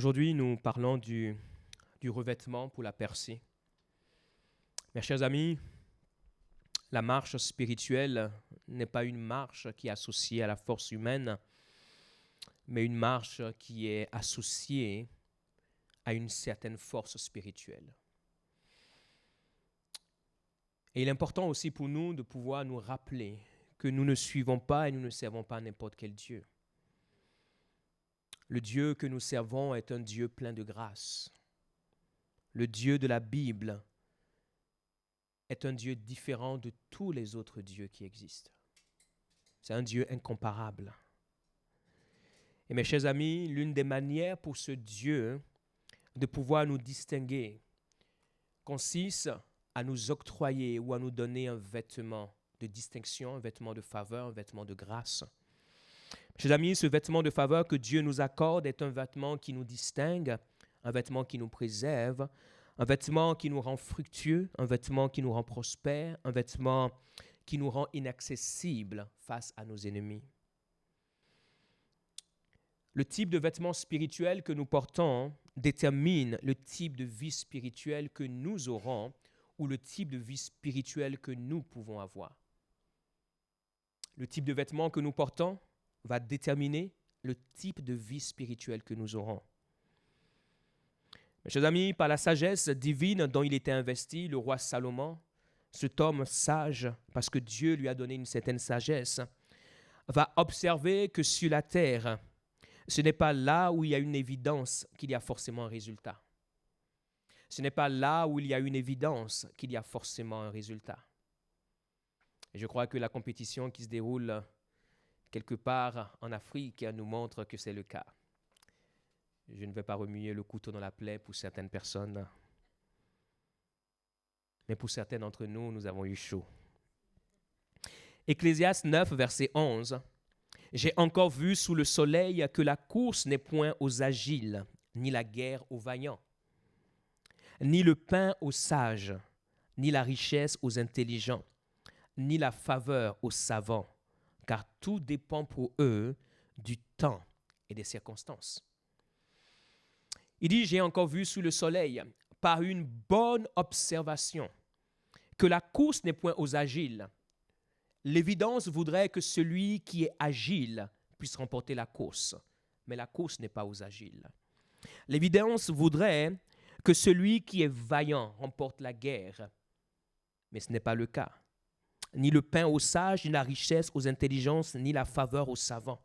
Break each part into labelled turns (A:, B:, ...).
A: Aujourd'hui, nous parlons du revêtement pour la percée. Mes chers amis, la marche spirituelle n'est pas une marche qui est associée à la force humaine, mais une marche qui est associée à une certaine force spirituelle. Et il est important aussi pour nous de pouvoir nous rappeler que nous ne suivons pas et nous ne servons pas n'importe quel Dieu. Le Dieu que nous servons est un Dieu plein de grâce. Le Dieu de la Bible est un Dieu différent de tous les autres dieux qui existent. C'est un Dieu incomparable. Et mes chers amis, l'une des manières pour ce Dieu de pouvoir nous distinguer consiste à nous octroyer ou à nous donner un vêtement de distinction, un vêtement de faveur, un vêtement de grâce. Chers amis, ce vêtement de faveur que Dieu nous accorde est un vêtement qui nous distingue, un vêtement qui nous préserve, un vêtement qui nous rend fructueux, un vêtement qui nous rend prospères, un vêtement qui nous rend inaccessibles face à nos ennemis. Le type de vêtement spirituel que nous portons détermine le type de vie spirituelle que nous aurons ou le type de vie spirituelle que nous pouvons avoir. Le type de vêtement que nous portons va déterminer le type de vie spirituelle que nous aurons. Mes chers amis, par la sagesse divine dont il était investi, le roi Salomon, cet homme sage, parce que Dieu lui a donné une certaine sagesse, va observer que sur la terre, ce n'est pas là où il y a une évidence qu'il y a forcément un résultat. Ce n'est pas là où il y a une évidence qu'il y a forcément un résultat. Et je crois que la compétition qui se déroule quelque part en Afrique nous montre que c'est le cas. Je ne vais pas remuer le couteau dans la plaie pour certaines personnes, mais pour certains d'entre nous, nous avons eu chaud. Ecclésiaste 9, verset 11. « J'ai encore vu sous le soleil que la course n'est point aux agiles, ni la guerre aux vaillants, ni le pain aux sages, ni la richesse aux intelligents, ni la faveur aux savants, car tout dépend pour eux du temps et des circonstances. » Il dit, j'ai encore vu sous le soleil, par une bonne observation, que la course n'est point aux agiles. L'évidence voudrait que celui qui est agile puisse remporter la course, mais la course n'est pas aux agiles. L'évidence voudrait que celui qui est vaillant remporte la guerre, mais ce n'est pas le cas. Ni le pain aux sages, ni la richesse aux intelligences, ni la faveur aux savants.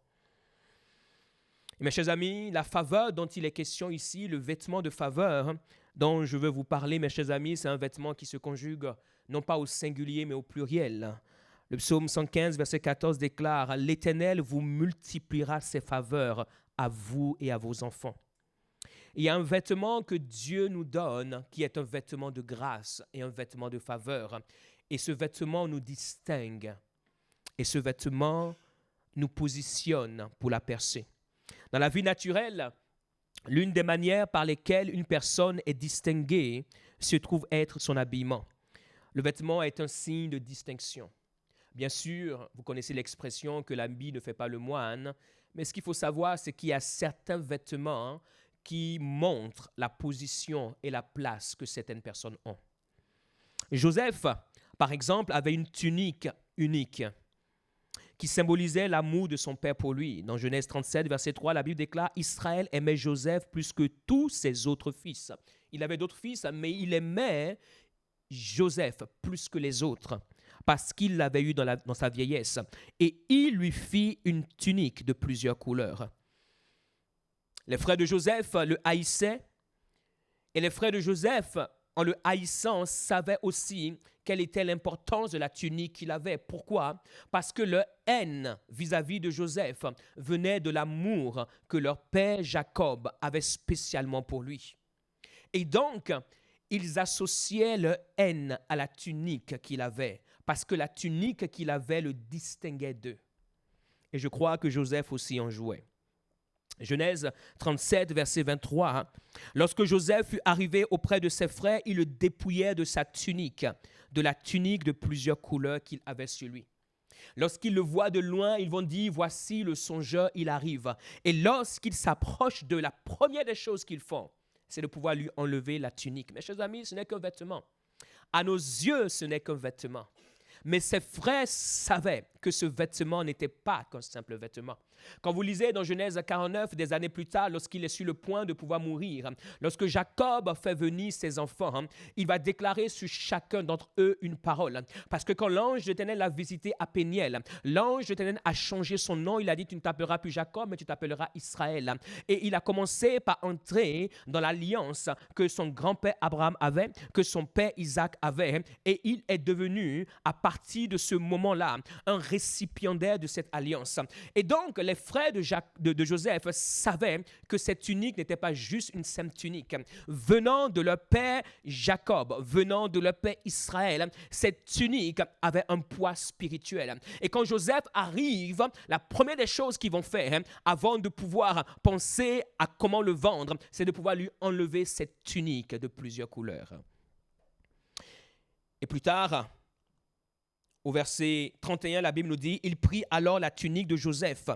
A: Et mes chers amis, la faveur dont il est question ici, le vêtement de faveur dont je veux vous parler, mes chers amis, c'est un vêtement qui se conjugue non pas au singulier, mais au pluriel. Le psaume 115, verset 14 déclare « L'Éternel vous multipliera ses faveurs à vous et à vos enfants. » Il y a un vêtement que Dieu nous donne qui est un vêtement de grâce et un vêtement de faveur. Et ce vêtement nous distingue. Et ce vêtement nous positionne pour la percée. Dans la vie naturelle, l'une des manières par lesquelles une personne est distinguée se trouve être son habillement. Le vêtement est un signe de distinction. Bien sûr, vous connaissez l'expression que l'habit ne fait pas le moine, mais ce qu'il faut savoir, c'est qu'il y a certains vêtements qui montrent la position et la place que certaines personnes ont. Joseph, par exemple, avait une tunique unique qui symbolisait l'amour de son père pour lui. Dans Genèse 37, verset 3, la Bible déclare « Israël aimait Joseph plus que tous ses autres fils. » Il avait d'autres fils, mais il aimait Joseph plus que les autres parce qu'il l'avait eu dans sa vieillesse. Et il lui fit une tunique de plusieurs couleurs. Les frères de Joseph le haïssaient et les frères de Joseph, en le haïssant, savaient aussi quelle était l'importance de la tunique qu'il avait. Pourquoi? Parce que leur haine vis-à-vis de Joseph venait de l'amour que leur père Jacob avait spécialement pour lui. Et donc, ils associaient leur haine à la tunique qu'il avait, parce que la tunique qu'il avait le distinguait d'eux. Et je crois que Joseph aussi en jouait. Genèse 37, verset 23. Lorsque Joseph fut arrivé auprès de ses frères, ils le dépouillèrent de sa tunique, de la tunique de plusieurs couleurs qu'il avait sur lui. Lorsqu'ils le voient de loin, ils vont dire, voici le songeur, il arrive. Et lorsqu'ils s'approchent de la première des choses qu'ils font, c'est de pouvoir lui enlever la tunique. Mes chers amis, ce n'est qu'un vêtement. À nos yeux, ce n'est qu'un vêtement. Mais ses frères savaient que ce vêtement n'était pas qu'un simple vêtement. Quand vous lisez dans Genèse 49, des années plus tard, lorsqu'il est sur le point de pouvoir mourir, lorsque Jacob fait venir ses enfants, il va déclarer sur chacun d'entre eux une parole. Parce que quand l'ange de l'Éternel l'a visité à Péniel, l'ange de l'Éternel a changé son nom. Il a dit, tu ne t'appelleras plus Jacob, mais tu t'appelleras Israël. Et il a commencé par entrer dans l'alliance que son grand-père Abraham avait, que son père Isaac avait. Et il est devenu, à partir de ce moment-là, un récipiendaire de cette alliance. Et donc, les frères de Joseph savaient que cette tunique n'était pas juste une simple tunique. Venant de leur père Jacob, venant de leur père Israël, cette tunique avait un poids spirituel. Et quand Joseph arrive, la première des choses qu'ils vont faire, avant de pouvoir penser à comment le vendre, c'est de pouvoir lui enlever cette tunique de plusieurs couleurs. Et plus tard, au verset 31, la Bible nous dit, « Il prit alors la tunique de Joseph,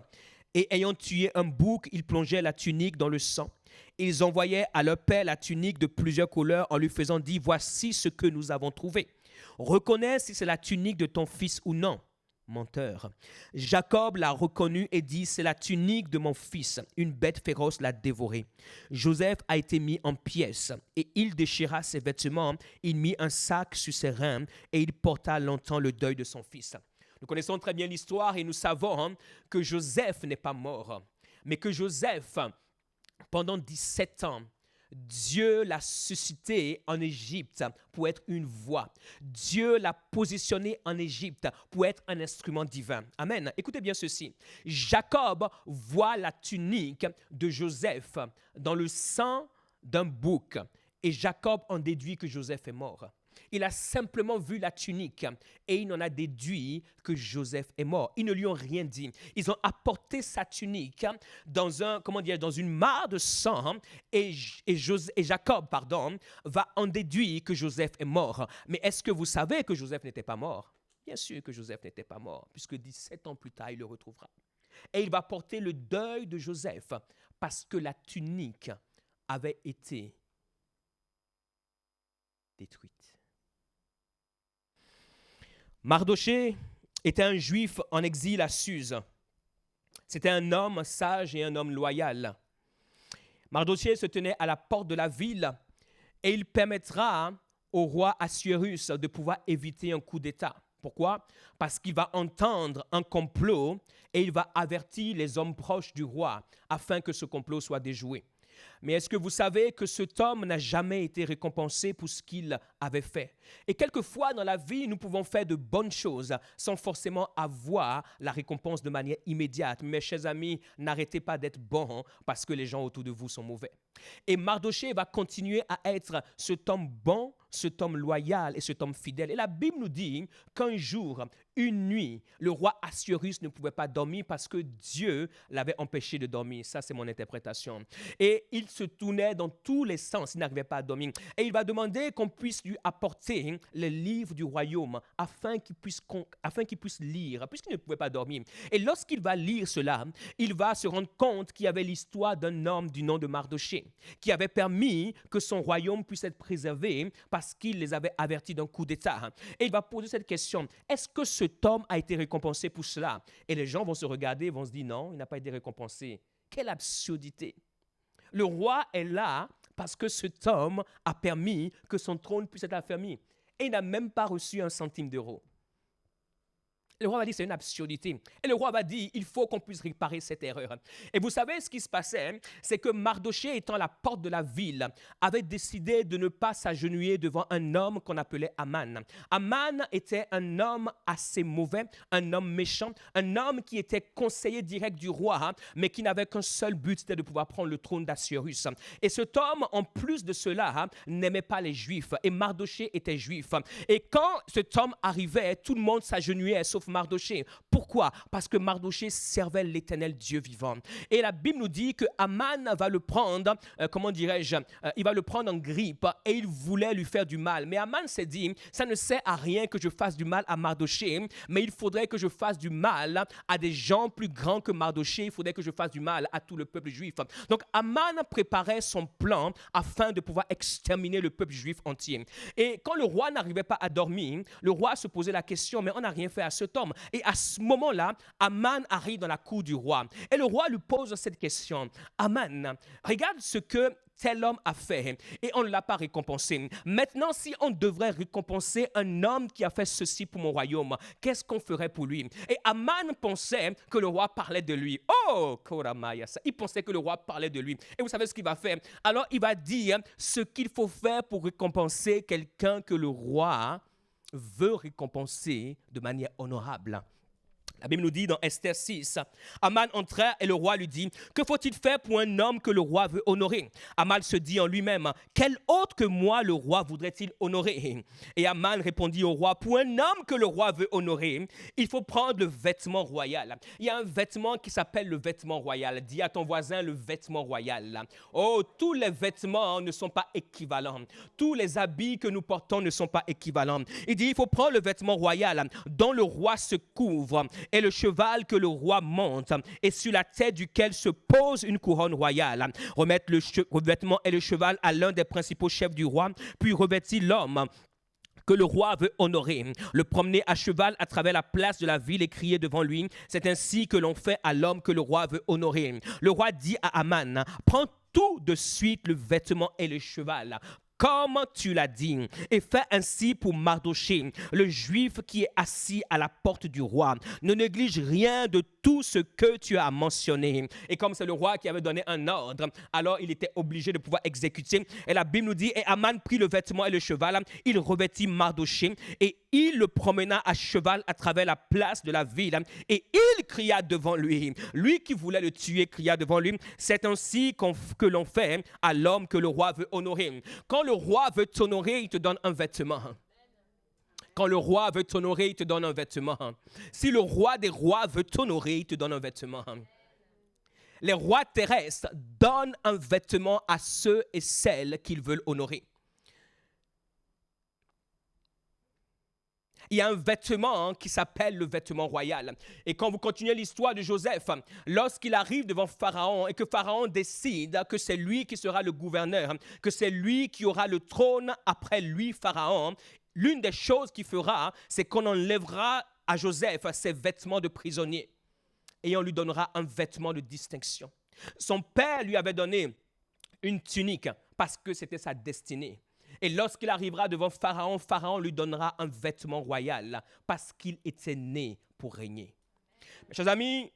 A: et ayant tué un bouc, il plongeait la tunique dans le sang. Ils envoyaient à leur père la tunique de plusieurs couleurs en lui faisant dire, « Voici ce que nous avons trouvé. Reconnais si c'est la tunique de ton fils ou non. » Menteur. Jacob l'a reconnu et dit, c'est la tunique de mon fils. Une bête féroce l'a dévoré. Joseph a été mis en pièces et il déchira ses vêtements. Il mit un sac sur ses reins et il porta longtemps le deuil de son fils. Nous connaissons très bien l'histoire et nous savons que Joseph n'est pas mort, mais que Joseph, pendant 17 ans, Dieu l'a suscité en Égypte pour être une voix. Dieu l'a positionné en Égypte pour être un instrument divin. Amen. Écoutez bien ceci. Jacob voit la tunique de Joseph dans le sang d'un bouc et Jacob en déduit que Joseph est mort. Il a simplement vu la tunique et il en a déduit que Joseph est mort. Ils ne lui ont rien dit. Ils ont apporté sa tunique dans une mare de sang et Jacob va en déduire que Joseph est mort. Mais est-ce que vous savez que Joseph n'était pas mort? Bien sûr que Joseph n'était pas mort, puisque 17 ans plus tard, il le retrouvera. Et il va porter le deuil de Joseph parce que la tunique avait été détruite. Mardochée était un juif en exil à Suse. C'était un homme sage et un homme loyal. Mardochée se tenait à la porte de la ville et il permettra au roi Assuérus de pouvoir éviter un coup d'État. Pourquoi? Parce qu'il va entendre un complot et il va avertir les hommes proches du roi afin que ce complot soit déjoué. Mais est-ce que vous savez que cet homme n'a jamais été récompensé pour ce qu'il avait fait? Et quelquefois dans la vie, nous pouvons faire de bonnes choses sans forcément avoir la récompense de manière immédiate. Mes chers amis, n'arrêtez pas d'être bons parce que les gens autour de vous sont mauvais. Et Mardochée va continuer à être cet homme bon, cet homme loyal et cet homme fidèle. Et la Bible nous dit qu'un jour, une nuit, le roi Assuérus ne pouvait pas dormir parce que Dieu l'avait empêché de dormir. Ça, c'est mon interprétation. Et il se tournait dans tous les sens. Il n'arrivait pas à dormir. Et il va demander qu'on puisse lui apporter les livres du royaume afin qu'il puisse lire, puisqu'il ne pouvait pas dormir. Et lorsqu'il va lire cela, il va se rendre compte qu'il y avait l'histoire d'un homme du nom de Mardochée qui avait permis que son royaume puisse être préservé parce qu'il les avait avertis d'un coup d'État. Et il va poser cette question, est-ce que cet homme a été récompensé pour cela? Et les gens vont se regarder et vont se dire, non, il n'a pas été récompensé. Quelle absurdité! Le roi est là parce que cet homme a permis que son trône puisse être affermi. Et il n'a même pas reçu un centime d'euro. Le roi va dire, c'est une absurdité. Et le roi va dire, il faut qu'on puisse réparer cette erreur. Et vous savez ce qui se passait, c'est que Mardochée, étant à la porte de la ville, avait décidé de ne pas s'agenouiller devant un homme qu'on appelait Aman. Aman était un homme assez mauvais, un homme méchant, un homme qui était conseiller direct du roi, mais qui n'avait qu'un seul but, c'était de pouvoir prendre le trône d'Assuérus. Et cet homme, en plus de cela, n'aimait pas les Juifs. Et Mardochée était juif. Et quand cet homme arrivait, tout le monde s'agenouillait, sauf Mardoché. Pourquoi? Parce que Mardoché servait l'Éternel Dieu vivant. Et la Bible nous dit que Aman va le prendre, il va le prendre en grippe et il voulait lui faire du mal. Mais Aman s'est dit, ça ne sert à rien que je fasse du mal à Mardoché, mais il faudrait que je fasse du mal à des gens plus grands que Mardoché, il faudrait que je fasse du mal à tout le peuple juif. Donc Aman préparait son plan afin de pouvoir exterminer le peuple juif entier. Et quand le roi n'arrivait pas à dormir, le roi se posait la question, mais on n'a rien fait à cet homme. Et à ce moment-là, Aman arrive dans la cour du roi. Et le roi lui pose cette question. Aman, regarde ce que tel homme a fait et on ne l'a pas récompensé. Maintenant, si on devrait récompenser un homme qui a fait ceci pour mon royaume, qu'est-ce qu'on ferait pour lui? Et Aman pensait que le roi parlait de lui. Oh, Koramaya, il pensait que le roi parlait de lui. Et vous savez ce qu'il va faire? Alors, il va dire ce qu'il faut faire pour récompenser quelqu'un que le roi veut récompenser de manière honorable. La Bible nous dit dans Esther 6, Aman entra et le roi lui dit, que faut-il faire pour un homme que le roi veut honorer? Aman se dit en lui-même, quel autre que moi le roi voudrait-il honorer? Et Aman répondit au roi, pour un homme que le roi veut honorer, il faut prendre le vêtement royal. Il y a un vêtement qui s'appelle le vêtement royal. Dis à ton voisin le vêtement royal. Oh, tous les vêtements ne sont pas équivalents. Tous les habits que nous portons ne sont pas équivalents. Il dit, il faut prendre le vêtement royal dont le roi se couvre et le cheval que le roi monte et sur la tête duquel se pose une couronne royale. Remettre le vêtement et le cheval à l'un des principaux chefs du roi, puis revêtir l'homme que le roi veut honorer, le promener à cheval à travers la place de la ville et crier devant lui. C'est ainsi que l'on fait à l'homme que le roi veut honorer. Le roi dit à Aman, prends tout de suite le vêtement et le cheval, comme tu l'as dit, et fais ainsi pour Mardoché, le juif qui est assis à la porte du roi. Ne néglige rien de tout ce que tu as mentionné. Et comme c'est le roi qui avait donné un ordre, alors il était obligé de pouvoir exécuter. Et la Bible nous dit, et Aman prit le vêtement et le cheval, il revêtit Mardoché, et il le promena à cheval à travers la place de la ville, et il cria devant lui. Lui qui voulait le tuer cria devant lui, c'est ainsi que l'on fait à l'homme que le roi veut honorer. Quand le roi veut t'honorer, il te donne un vêtement. Quand le roi veut t'honorer, il te donne un vêtement. Si le roi des rois veut t'honorer, il te donne un vêtement. Les rois terrestres donnent un vêtement à ceux et celles qu'ils veulent honorer. Il y a un vêtement qui s'appelle le vêtement royal. Et quand vous continuez l'histoire de Joseph, lorsqu'il arrive devant Pharaon et que Pharaon décide que c'est lui qui sera le gouverneur, que c'est lui qui aura le trône après lui, Pharaon, l'une des choses qu'il fera, c'est qu'on enlèvera à Joseph ses vêtements de prisonnier et on lui donnera un vêtement de distinction. Son père lui avait donné une tunique parce que c'était sa destinée. Et lorsqu'il arrivera devant Pharaon, Pharaon lui donnera un vêtement royal parce qu'il était né pour régner. Mes chers amis,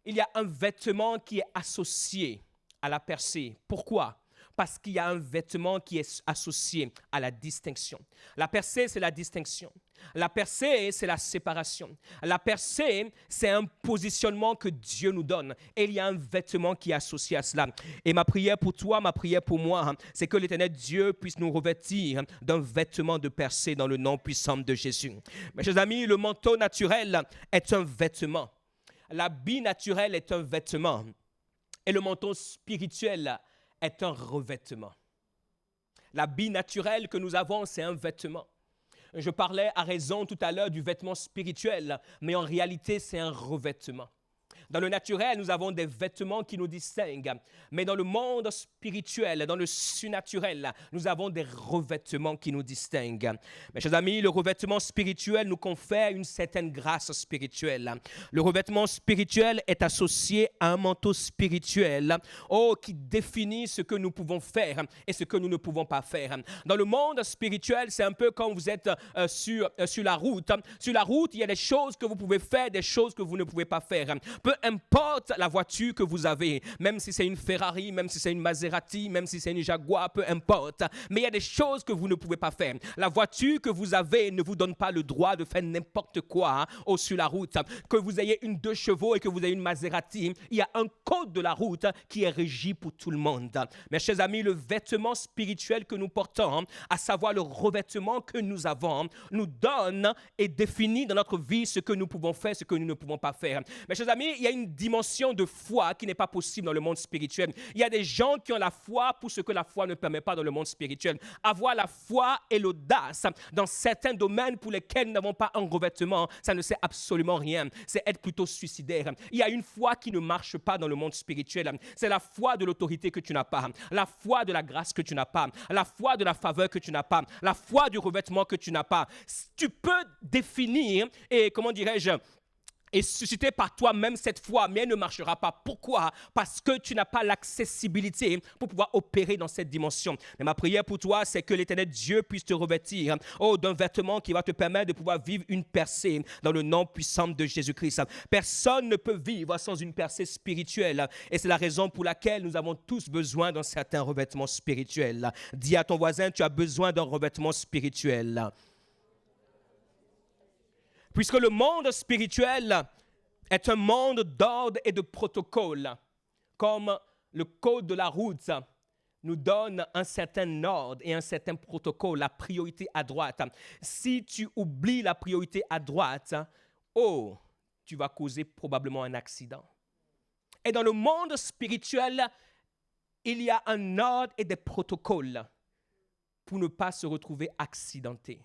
A: il y a un vêtement qui est associé à la percée. Pourquoi? Parce qu'il y a un vêtement qui est associé à la distinction. La percée, c'est la distinction. La percée, c'est la séparation. La percée, c'est un positionnement que Dieu nous donne. Et il y a un vêtement qui est associé à cela. Et ma prière pour toi, ma prière pour moi, c'est que l'Éternel Dieu puisse nous revêtir d'un vêtement de percée dans le nom puissant de Jésus. Mes chers amis, le manteau naturel est un vêtement. L'habit naturel est un vêtement. Et le manteau spirituel est un revêtement. L'habit naturel que nous avons, c'est un vêtement. Je parlais à raison tout à l'heure du vêtement spirituel, mais en réalité, c'est un revêtement. Dans le naturel, nous avons des vêtements qui nous distinguent, mais dans le monde spirituel, dans le surnaturel, nous avons des revêtements qui nous distinguent. Mes chers amis, le revêtement spirituel nous confère une certaine grâce spirituelle. Le revêtement spirituel est associé à un manteau spirituel qui définit ce que nous pouvons faire et ce que nous ne pouvons pas faire. Dans le monde spirituel, c'est un peu comme vous êtes sur la route. Sur la route, il y a des choses que vous pouvez faire, des choses que vous ne pouvez pas faire. Peu importe la voiture que vous avez, même si c'est une Ferrari, même si c'est une Maserati, même si c'est une Jaguar, peu importe. Mais il y a des choses que vous ne pouvez pas faire. La voiture que vous avez ne vous donne pas le droit de faire n'importe quoi sur la route. Que vous ayez une 2 chevaux et que vous ayez une Maserati, il y a un code de la route qui est régi pour tout le monde. Mes chers amis, le vêtement spirituel que nous portons, à savoir le revêtement que nous avons, nous donne et définit dans notre vie ce que nous pouvons faire, ce que nous ne pouvons pas faire. Mes chers amis, il y a une dimension de foi qui n'est pas possible dans le monde spirituel. Il y a des gens qui ont la foi pour ce que la foi ne permet pas dans le monde spirituel. Avoir la foi et l'audace dans certains domaines pour lesquels nous n'avons pas un revêtement, ça ne sert absolument rien. C'est être plutôt suicidaire. Il y a une foi qui ne marche pas dans le monde spirituel. C'est la foi de l'autorité que tu n'as pas, la foi de la grâce que tu n'as pas, la foi de la faveur que tu n'as pas, la foi du revêtement que tu n'as pas. Tu peux définir et, comment dirais-je, et susciter par toi-même cette foi, mais elle ne marchera pas. Pourquoi? Parce que tu n'as pas l'accessibilité pour pouvoir opérer dans cette dimension. Mais ma prière pour toi, c'est que l'Éternel Dieu puisse te revêtir d'un vêtement qui va te permettre de pouvoir vivre une percée dans le nom puissant de Jésus-Christ. Personne ne peut vivre sans une percée spirituelle. Et c'est la raison pour laquelle nous avons tous besoin d'un certain revêtement spirituel. Dis à ton voisin, tu as besoin d'un revêtement spirituel. Puisque le monde spirituel est un monde d'ordre et de protocole, comme le code de la route nous donne un certain ordre et un certain protocole, la priorité à droite. Si tu oublies la priorité à droite, tu vas causer probablement un accident. Et dans le monde spirituel, il y a un ordre et des protocoles pour ne pas se retrouver accidenté.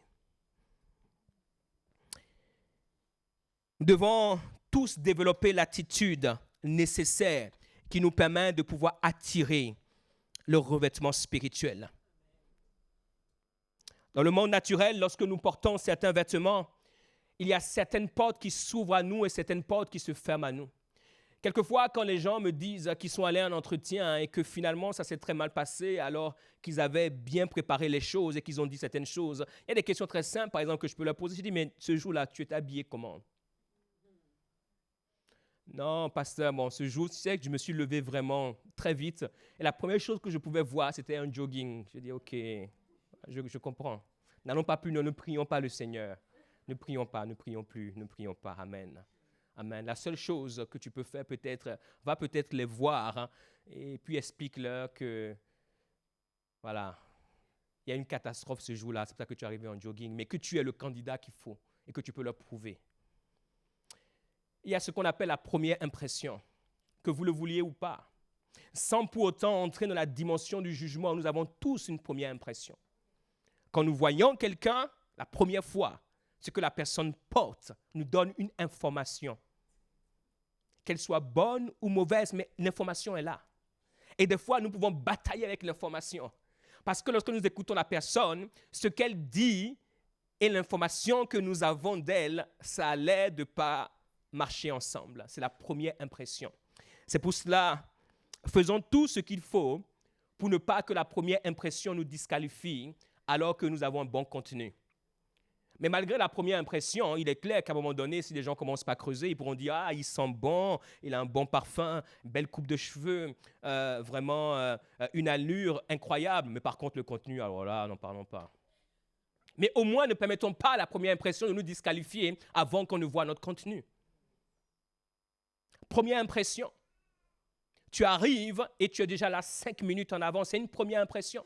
A: Nous devons tous développer l'attitude nécessaire qui nous permet de pouvoir attirer le revêtement spirituel. Dans le monde naturel, lorsque nous portons certains vêtements, il y a certaines portes qui s'ouvrent à nous et certaines portes qui se ferment à nous. Quelquefois, quand les gens me disent qu'ils sont allés à un entretien et que finalement ça s'est très mal passé alors qu'ils avaient bien préparé les choses et qu'ils ont dit certaines choses, il y a des questions très simples, par exemple, que je peux leur poser. Je dis, mais ce jour-là, tu es habillé comment? Non, pasteur, ce jour, tu sais que je me suis levé vraiment très vite. Et la première chose que je pouvais voir, c'était un jogging. Je dis, ok, je comprends. N'allons pas plus, ne prions pas le Seigneur. Ne prions pas, ne prions plus, ne prions pas. Amen. Amen. La seule chose que tu peux faire va peut-être les voir et puis explique-leur que, voilà, il y a une catastrophe ce jour-là, c'est pour ça que tu es arrivé en jogging, mais que tu es le candidat qu'il faut et que tu peux leur prouver. Il y a ce qu'on appelle la première impression, que vous le vouliez ou pas. Sans pour autant entrer dans la dimension du jugement, nous avons tous une première impression. Quand nous voyons quelqu'un, la première fois, ce que la personne porte nous donne une information. Qu'elle soit bonne ou mauvaise, mais l'information est là. Et des fois, nous pouvons batailler avec l'information. Parce que lorsque nous écoutons la personne, ce qu'elle dit et l'information que nous avons d'elle, ça a l'air de ne pas marcher ensemble. C'est la première impression. C'est pour cela, faisons tout ce qu'il faut pour ne pas que la première impression nous disqualifie alors que nous avons un bon contenu. Mais malgré la première impression, il est clair qu'à un moment donné, si les gens commencent par creuser, ils pourront dire « Ah, il sent bon, il a un bon parfum, une belle coupe de cheveux, vraiment une allure incroyable. » Mais par contre, le contenu, alors là, n'en parlons pas. Mais au moins, ne permettons pas à la première impression de nous disqualifier avant qu'on ne voit notre contenu. Première impression. Tu arrives et tu es déjà là 5 minutes en avant. C'est une première impression.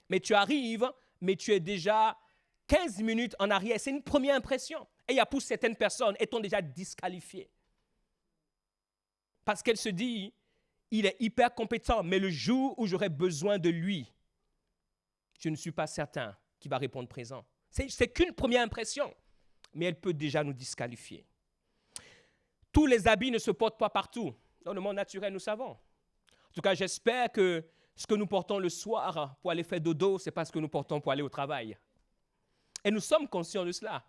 A: Mais tu arrives, mais tu es déjà 15 minutes en arrière. C'est une première impression. Et il y a pour certaines personnes, étant déjà disqualifiées. Parce qu'elle se dit, il est hyper compétent, mais le jour où j'aurai besoin de lui, je ne suis pas certain qu'il va répondre présent. C'est qu'une première impression, mais elle peut déjà nous disqualifier. Tous les habits ne se portent pas partout. Dans le monde naturel, nous savons. En tout cas, j'espère que ce que nous portons le soir pour aller faire dodo, ce n'est pas ce que nous portons pour aller au travail. Et nous sommes conscients de cela.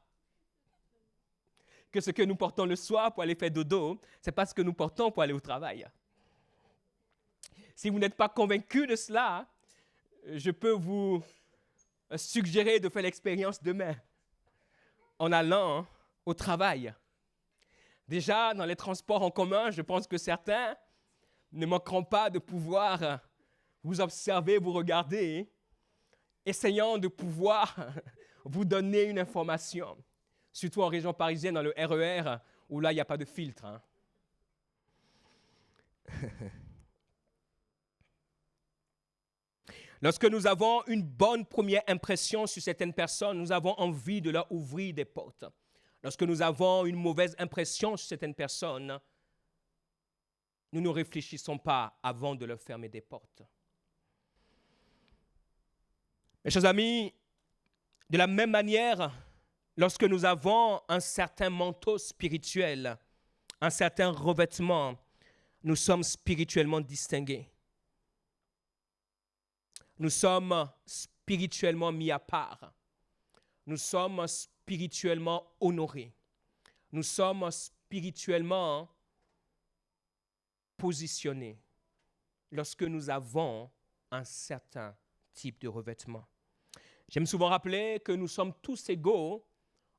A: Que ce que nous portons le soir pour aller faire dodo, ce n'est pas ce que nous portons pour aller au travail. Si vous n'êtes pas convaincu de cela, je peux vous suggérer de faire l'expérience demain en allant au travail. Déjà, dans les transports en commun, je pense que certains ne manqueront pas de pouvoir vous observer, vous regarder, essayant de pouvoir vous donner une information. Surtout en région parisienne, dans le RER, où là, il n'y a pas de filtre. Hein. Lorsque nous avons une bonne première impression sur certaines personnes, nous avons envie de leur ouvrir des portes. Lorsque nous avons une mauvaise impression sur certaines personnes, nous ne réfléchissons pas avant de leur fermer des portes. Mes chers amis, de la même manière, lorsque nous avons un certain manteau spirituel, un certain revêtement, nous sommes spirituellement distingués. Nous sommes spirituellement mis à part. Nous sommes spirituellement honorés. Nous sommes spirituellement positionnés lorsque nous avons un certain type de revêtement. J'aime souvent rappeler que nous sommes tous égaux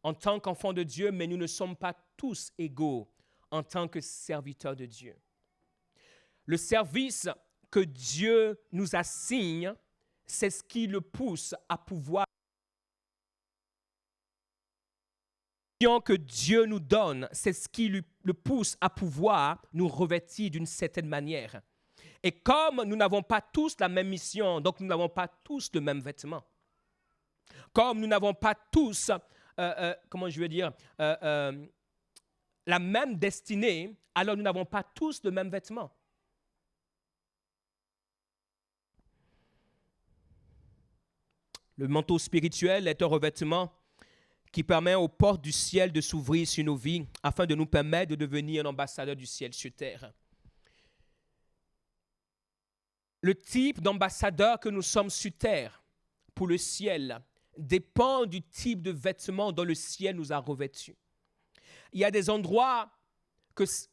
A: en tant qu'enfants de Dieu, mais nous ne sommes pas tous égaux en tant que serviteurs de Dieu. Le service que Dieu nous assigne, c'est ce qui le pousse à pouvoir. Que Dieu nous donne, c'est ce qui le pousse à pouvoir nous revêtir d'une certaine manière. Et comme nous n'avons pas tous la même mission, donc nous n'avons pas tous le même vêtement. Comme nous n'avons pas tous, la même destinée, alors nous n'avons pas tous le même vêtement. Le manteau spirituel est un revêtement qui permet aux portes du ciel de s'ouvrir sur nos vies afin de nous permettre de devenir un ambassadeur du ciel sur terre. Le type d'ambassadeur que nous sommes sur terre pour le ciel dépend du type de vêtements dont le ciel nous a revêtus. Il y a des endroits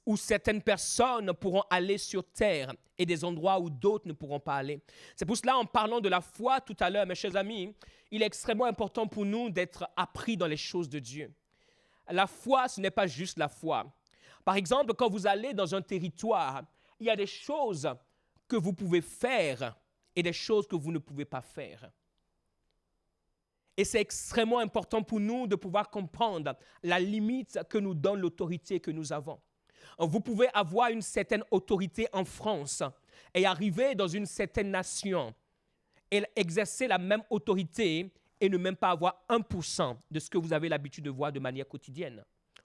A: où certaines personnes pourront aller sur terre et des endroits où d'autres ne pourront pas aller. C'est pour cela, en parlant de la foi tout à l'heure, mes chers amis, il est extrêmement important pour nous d'être appris dans les choses de Dieu. La foi, ce n'est pas juste la foi. Par exemple, quand vous allez dans un territoire, il y a des choses que vous pouvez faire et des choses que vous ne pouvez pas faire. Et c'est extrêmement important pour nous de pouvoir comprendre la limite que nous donne l'autorité que nous avons. Vous pouvez avoir une certaine autorité en France et arriver dans une certaine nation et exercer la même autorité et ne même pas avoir 1% de ce que vous avez l'habitude de voir de manière quotidienne.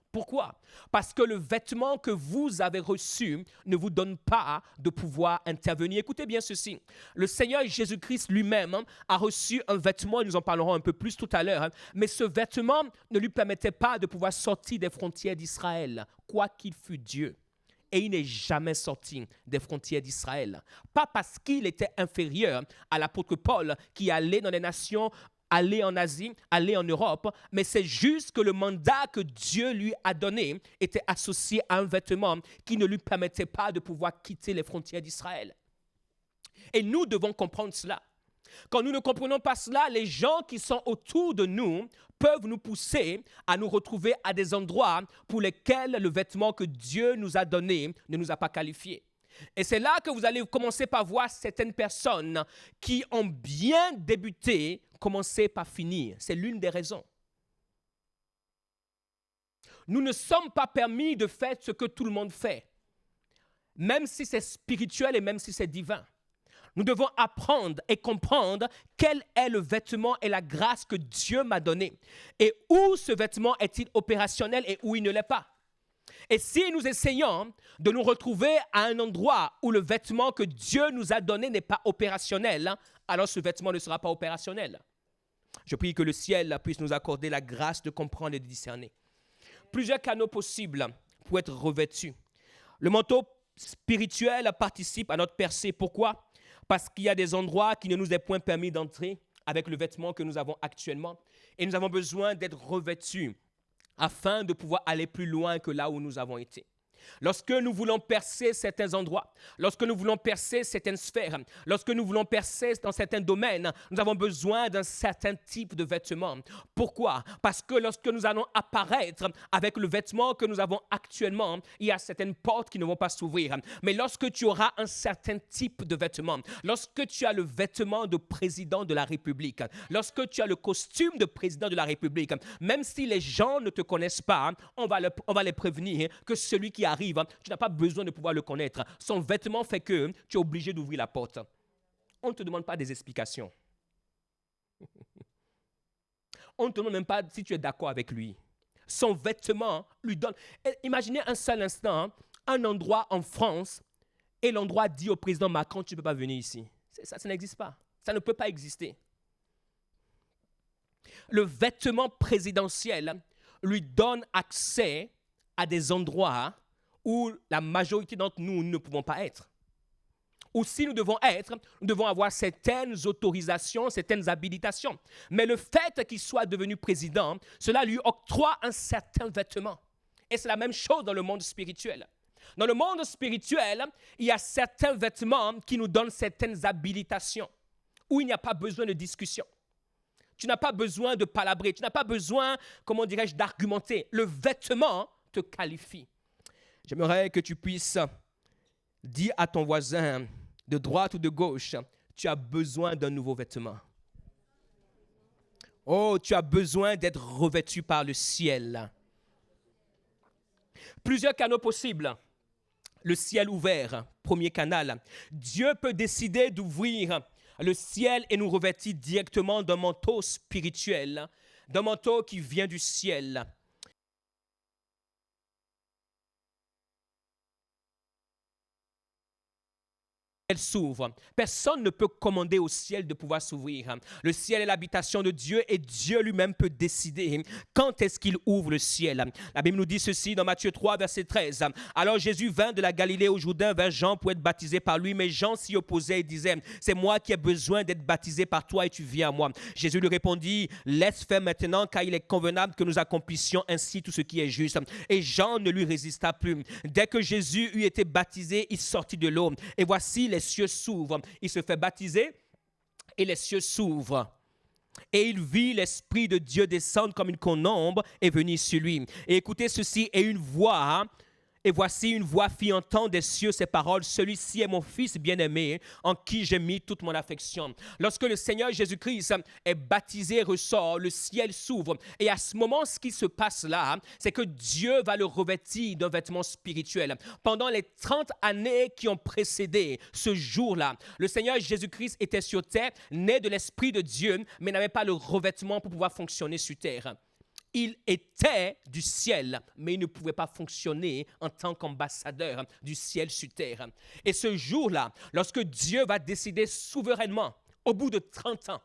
A: Pourquoi? Parce que le vêtement que vous avez reçu ne vous donne pas de pouvoir intervenir. Écoutez bien ceci. Le Seigneur Jésus-Christ lui-même a reçu un vêtement, et nous en parlerons un peu plus tout à l'heure, mais ce vêtement ne lui permettait pas de pouvoir sortir des frontières d'Israël, quoi qu'il fût Dieu. Et il n'est jamais sorti des frontières d'Israël. Pas parce qu'il était inférieur à l'apôtre Paul qui allait dans les nations, aller en Asie, aller en Europe, mais c'est juste que le mandat que Dieu lui a donné était associé à un vêtement qui ne lui permettait pas de pouvoir quitter les frontières d'Israël. Et nous devons comprendre cela. Quand nous ne comprenons pas cela, les gens qui sont autour de nous peuvent nous pousser à nous retrouver à des endroits pour lesquels le vêtement que Dieu nous a donné ne nous a pas qualifiés. Et c'est là que vous allez commencer par voir certaines personnes qui ont bien débuté, commencer par finir. C'est l'une des raisons. Nous ne sommes pas permis de faire ce que tout le monde fait, même si c'est spirituel et même si c'est divin. Nous devons apprendre et comprendre quel est le vêtement et la grâce que Dieu m'a donné et où ce vêtement est-il opérationnel et où il ne l'est pas. Et si nous essayons de nous retrouver à un endroit où le vêtement que Dieu nous a donné n'est pas opérationnel, alors ce vêtement ne sera pas opérationnel. Je prie que le ciel puisse nous accorder la grâce de comprendre et de discerner. Plusieurs canaux possibles pour être revêtus. Le manteau spirituel participe à notre percée. Pourquoi? Parce qu'il y a des endroits qui ne nous est point permis d'entrer avec le vêtement que nous avons actuellement. Et nous avons besoin d'être revêtus afin de pouvoir aller plus loin que là où nous avons été. Lorsque nous voulons percer certains endroits, lorsque nous voulons percer certaines sphères, lorsque nous voulons percer dans certains domaines, nous avons besoin d'un certain type de vêtements. Pourquoi? Parce que lorsque nous allons apparaître avec le vêtement que nous avons actuellement, il y a certaines portes qui ne vont pas s'ouvrir. Mais lorsque tu auras un certain type de vêtement, lorsque tu as le vêtement de président de la République, lorsque tu as le costume de président de la République, même si les gens ne te connaissent pas, on va les prévenir que celui qui arrive, tu n'as pas besoin de pouvoir le connaître. Son vêtement fait que tu es obligé d'ouvrir la porte. On ne te demande pas des explications. On ne te demande même pas si tu es d'accord avec lui. Son vêtement lui donne... Imaginez un seul instant, un endroit en France, et l'endroit dit au président Macron, tu ne peux pas venir ici. Ça n'existe pas. Ça ne peut pas exister. Le vêtement présidentiel lui donne accès à des endroits où la majorité d'entre nous ne pouvons pas être. Ou si nous devons être, nous devons avoir certaines autorisations, certaines habilitations. Mais le fait qu'il soit devenu président, cela lui octroie un certain vêtement. Et c'est la même chose dans le monde spirituel. Dans le monde spirituel, il y a certains vêtements qui nous donnent certaines habilitations, où il n'y a pas besoin de discussion. Tu n'as pas besoin de palabrer, tu n'as pas besoin, comment dirais-je, d'argumenter. Le vêtement te qualifie. J'aimerais que tu puisses dire à ton voisin, de droite ou de gauche, tu as besoin d'un nouveau vêtement. Oh, tu as besoin d'être revêtu par le ciel. Plusieurs canaux possibles. Le ciel ouvert, premier canal. Dieu peut décider d'ouvrir le ciel et nous revêtir directement d'un manteau spirituel, d'un manteau qui vient du ciel. Elle s'ouvre. Personne ne peut commander au ciel de pouvoir s'ouvrir. Le ciel est l'habitation de Dieu et Dieu lui-même peut décider quand est-ce qu'il ouvre le ciel. La Bible nous dit ceci dans Matthieu 3, verset 13. Alors Jésus vint de la Galilée au Jourdain vers Jean pour être baptisé par lui, mais Jean s'y opposait et disait, c'est moi qui ai besoin d'être baptisé par toi et tu viens à moi. Jésus lui répondit, laisse faire maintenant car il est convenable que nous accomplissions ainsi tout ce qui est juste. Et Jean ne lui résista plus. Dès que Jésus eut été baptisé, il sortit de l'eau. Et voici les cieux s'ouvrent. Il se fait baptiser et les cieux s'ouvrent. Et il vit l'Esprit de Dieu descendre comme une colombe et venir sur lui. Et écoutez ceci, et une voix... Et voici une voix fit entendre des cieux ces paroles, celui-ci est mon fils bien-aimé, en qui j'ai mis toute mon affection. Lorsque le Seigneur Jésus-Christ est baptisé, ressort, le ciel s'ouvre. Et à ce moment, ce qui se passe là, c'est que Dieu va le revêtir d'un vêtement spirituel. Pendant les 30 années qui ont précédé ce jour-là, le Seigneur Jésus-Christ était sur terre, né de l'Esprit de Dieu, mais n'avait pas le revêtement pour pouvoir fonctionner sur terre. Il était du ciel, mais il ne pouvait pas fonctionner en tant qu'ambassadeur du ciel sur terre. Et ce jour-là, lorsque Dieu va décider souverainement, au bout de 30 ans,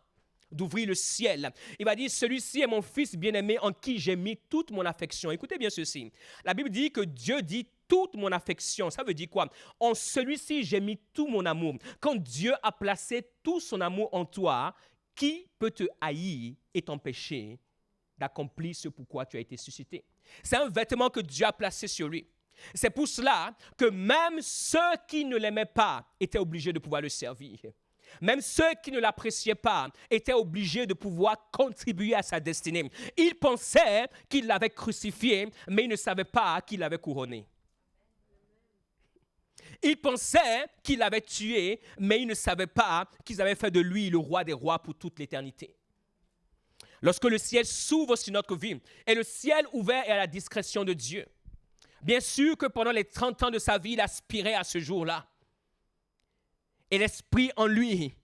A: d'ouvrir le ciel, il va dire, celui-ci est mon fils bien-aimé en qui j'ai mis toute mon affection. Écoutez bien ceci. La Bible dit que Dieu dit toute mon affection. Ça veut dire quoi? En celui-ci, j'ai mis tout mon amour. Quand Dieu a placé tout son amour en toi, qui peut te haïr et t'empêcher d'accomplir ce pourquoi tu as été suscité? C'est un vêtement que Dieu a placé sur lui. C'est pour cela que même ceux qui ne l'aimaient pas étaient obligés de pouvoir le servir. Même ceux qui ne l'appréciaient pas étaient obligés de pouvoir contribuer à sa destinée. Ils pensaient qu'il l'avait crucifié, mais ils ne savaient pas qu'il l'avait couronné. Ils pensaient qu'il l'avait tué, mais ils ne savaient pas qu'ils avaient fait de lui le roi des rois pour toute l'éternité. Lorsque le ciel s'ouvre sur notre vie, et le ciel ouvert est à la discrétion de Dieu. Bien sûr que pendant les 30 ans de sa vie, il aspirait à ce jour-là. Et l'Esprit en lui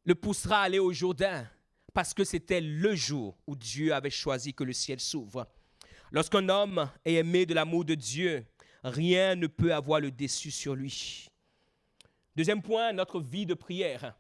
A: le poussera à aller au Jourdain, parce que c'était le jour où Dieu avait choisi que le ciel s'ouvre. Lorsqu'un homme est aimé de l'amour de Dieu, rien ne peut avoir le dessus sur lui. Deuxième point, notre vie de prière.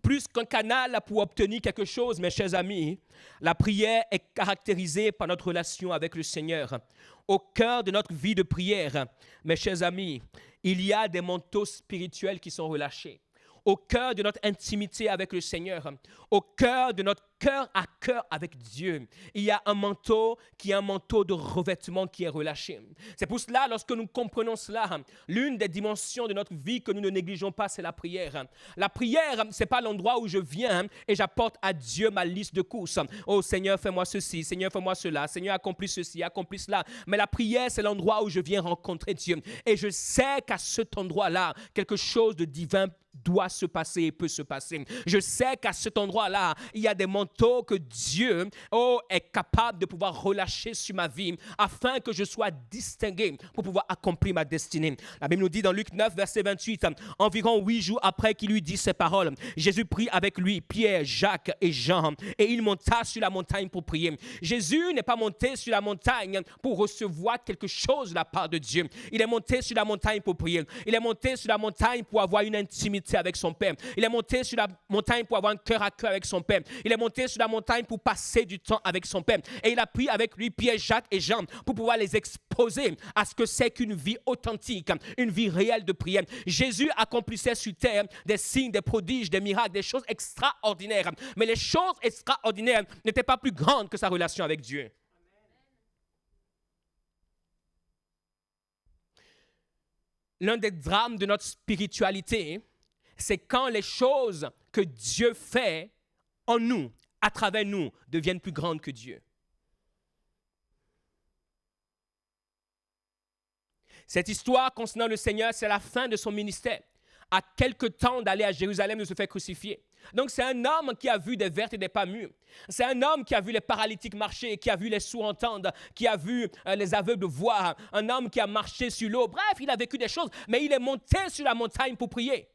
A: Plus qu'un canal pour obtenir quelque chose, mes chers amis, la prière est caractérisée par notre relation avec le Seigneur. Au cœur de notre vie de prière, mes chers amis, il y a des manteaux spirituels qui sont relâchés. au cœur de notre intimité avec le Seigneur, au cœur de notre cœur à cœur avec Dieu, il y a un manteau qui est un manteau de revêtement qui est relâché. C'est pour cela, lorsque nous comprenons cela, l'une des dimensions de notre vie que nous ne négligeons pas, c'est la prière. La prière, ce n'est pas l'endroit où je viens et j'apporte à Dieu ma liste de courses. Oh Seigneur, fais-moi ceci, Seigneur, fais-moi cela, Seigneur, accomplis ceci, accomplis cela. Mais la prière, c'est l'endroit où je viens rencontrer Dieu. Et je sais qu'à cet endroit-là, quelque chose de divin doit se passer et peut se passer. Je sais qu'à cet endroit-là, il y a des manteaux que Dieu est capable de pouvoir relâcher sur ma vie afin que je sois distingué pour pouvoir accomplir ma destinée. La Bible nous dit dans Luc 9, verset 28, environ 8 jours après qu'il lui dit ces paroles, Jésus prit avec lui Pierre, Jacques et Jean et il monta sur la montagne pour prier. Jésus n'est pas monté sur la montagne pour recevoir quelque chose de la part de Dieu. Il est monté sur la montagne pour prier. Il est monté sur la montagne pour avoir une intimité avec son Père. Il est monté sur la montagne pour avoir un cœur à cœur avec son Père. Il est monté sur la montagne pour passer du temps avec son Père. Et il a pris avec lui Pierre, Jacques et Jean pour pouvoir les exposer à ce que c'est qu'une vie authentique, une vie réelle de prière. Jésus accomplissait sur terre des signes, des prodiges, des miracles, des choses extraordinaires. Mais les choses extraordinaires n'étaient pas plus grandes que sa relation avec Dieu. L'un des drames de notre spiritualité, c'est quand les choses que Dieu fait en nous, à travers nous, deviennent plus grandes que Dieu. Cette histoire concernant le Seigneur, c'est la fin de son ministère. À quelque temps d'aller à Jérusalem de se faire crucifier. Donc c'est un homme qui a vu des vertes et des pas mûres. C'est un homme qui a vu les paralytiques marcher, qui a vu les sourds entendre, qui a vu les aveugles voir. Un homme qui a marché sur l'eau. Bref, il a vécu des choses, mais il est monté sur la montagne pour prier.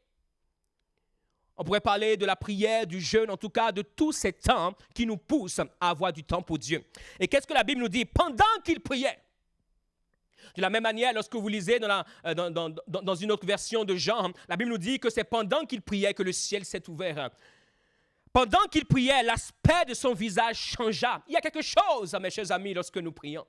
A: On pourrait parler de la prière, du jeûne, en tout cas de tous ces temps qui nous poussent à avoir du temps pour Dieu. Et qu'est-ce que la Bible nous dit? Pendant qu'il priait. De la même manière, lorsque vous lisez dans une autre version de Jean, la Bible nous dit que c'est pendant qu'il priait que le ciel s'est ouvert. Pendant qu'il priait, l'aspect de son visage changea. Il y a quelque chose, mes chers amis, lorsque nous prions.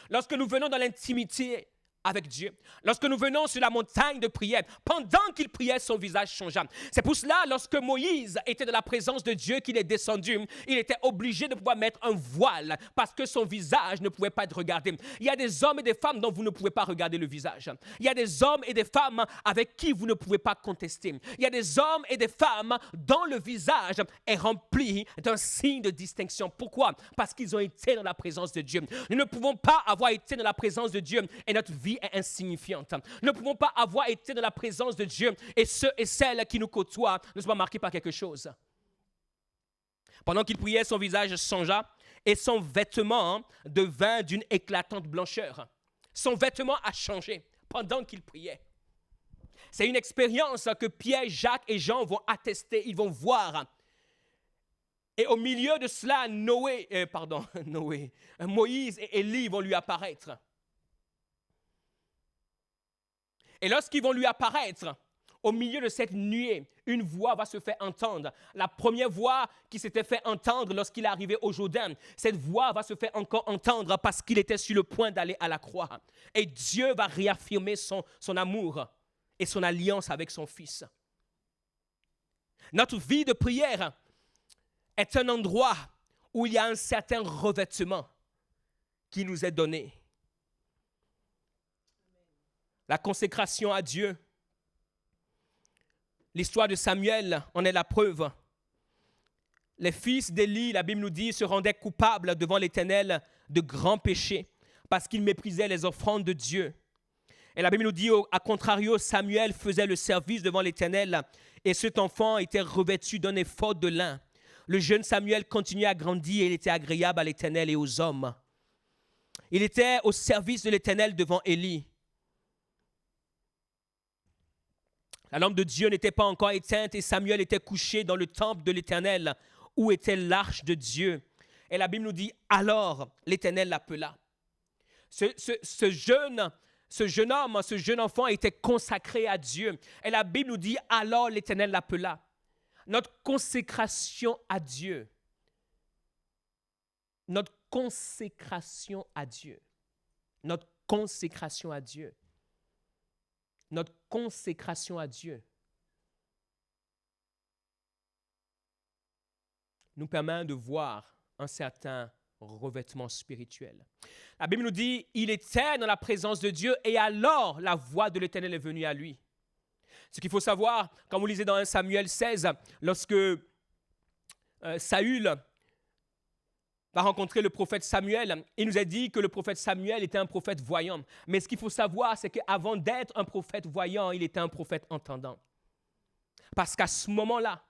A: Lorsque nous venons dans l'intimité avec Dieu. Lorsque nous venons sur la montagne de prière, pendant qu'il priait, son visage changea. C'est pour cela, lorsque Moïse était dans la présence de Dieu, qu'il est descendu, il était obligé de pouvoir mettre un voile parce que son visage ne pouvait pas être regardé. Il y a des hommes et des femmes dont vous ne pouvez pas regarder le visage. Il y a des hommes et des femmes avec qui vous ne pouvez pas contester. Il y a des hommes et des femmes dont le visage est rempli d'un signe de distinction. Pourquoi? Parce qu'ils ont été dans la présence de Dieu. Nous ne pouvons pas avoir été dans la présence de Dieu et notre vie est insignifiante. Nous ne pouvons pas avoir été dans la présence de Dieu et ceux et celles qui nous côtoient ne sont pas marqués par quelque chose. Pendant qu'il priait, son visage changea et son vêtement devint d'une éclatante blancheur. Son vêtement a changé pendant qu'il priait. C'est une expérience que Pierre, Jacques et Jean vont attester, ils vont voir. Et au milieu de cela, Moïse et Élie vont lui apparaître. Et lorsqu'ils vont lui apparaître, au milieu de cette nuée, une voix va se faire entendre. La première voix qui s'était fait entendre lorsqu'il est arrivé au Jourdain, cette voix va se faire encore entendre parce qu'il était sur le point d'aller à la croix. Et Dieu va réaffirmer son amour et son alliance avec son Fils. Notre vie de prière est un endroit où il y a un certain revêtement qui nous est donné. La consécration à Dieu. L'histoire de Samuel en est la preuve. Les fils d'Élie, la Bible nous dit, se rendaient coupables devant l'Éternel de grands péchés parce qu'ils méprisaient les offrandes de Dieu. Et la Bible nous dit, à contrario, Samuel faisait le service devant l'Éternel et cet enfant était revêtu d'un éphod de lin. Le jeune Samuel continuait à grandir et il était agréable à l'Éternel et aux hommes. Il était au service de l'Éternel devant Élie. La lampe de Dieu n'était pas encore éteinte et Samuel était couché dans le temple de l'Éternel où était l'arche de Dieu. Et la Bible nous dit, alors l'Éternel l'appela. Ce jeune homme, ce jeune enfant était consacré à Dieu. Et la Bible nous dit, alors l'Éternel l'appela. Notre consécration à Dieu. Notre consécration à Dieu. Notre consécration à Dieu. Notre consécration à Dieu nous permet de voir un certain revêtement spirituel. La Bible nous dit, il était dans la présence de Dieu et alors la voix de l'Éternel est venue à lui. Ce qu'il faut savoir, quand vous lisez dans 1 Samuel 16, lorsque Saül va rencontrer le prophète Samuel, il nous a dit que le prophète Samuel était un prophète voyant. Mais ce qu'il faut savoir, c'est qu'avant d'être un prophète voyant, il était un prophète entendant. Parce qu'à ce moment-là,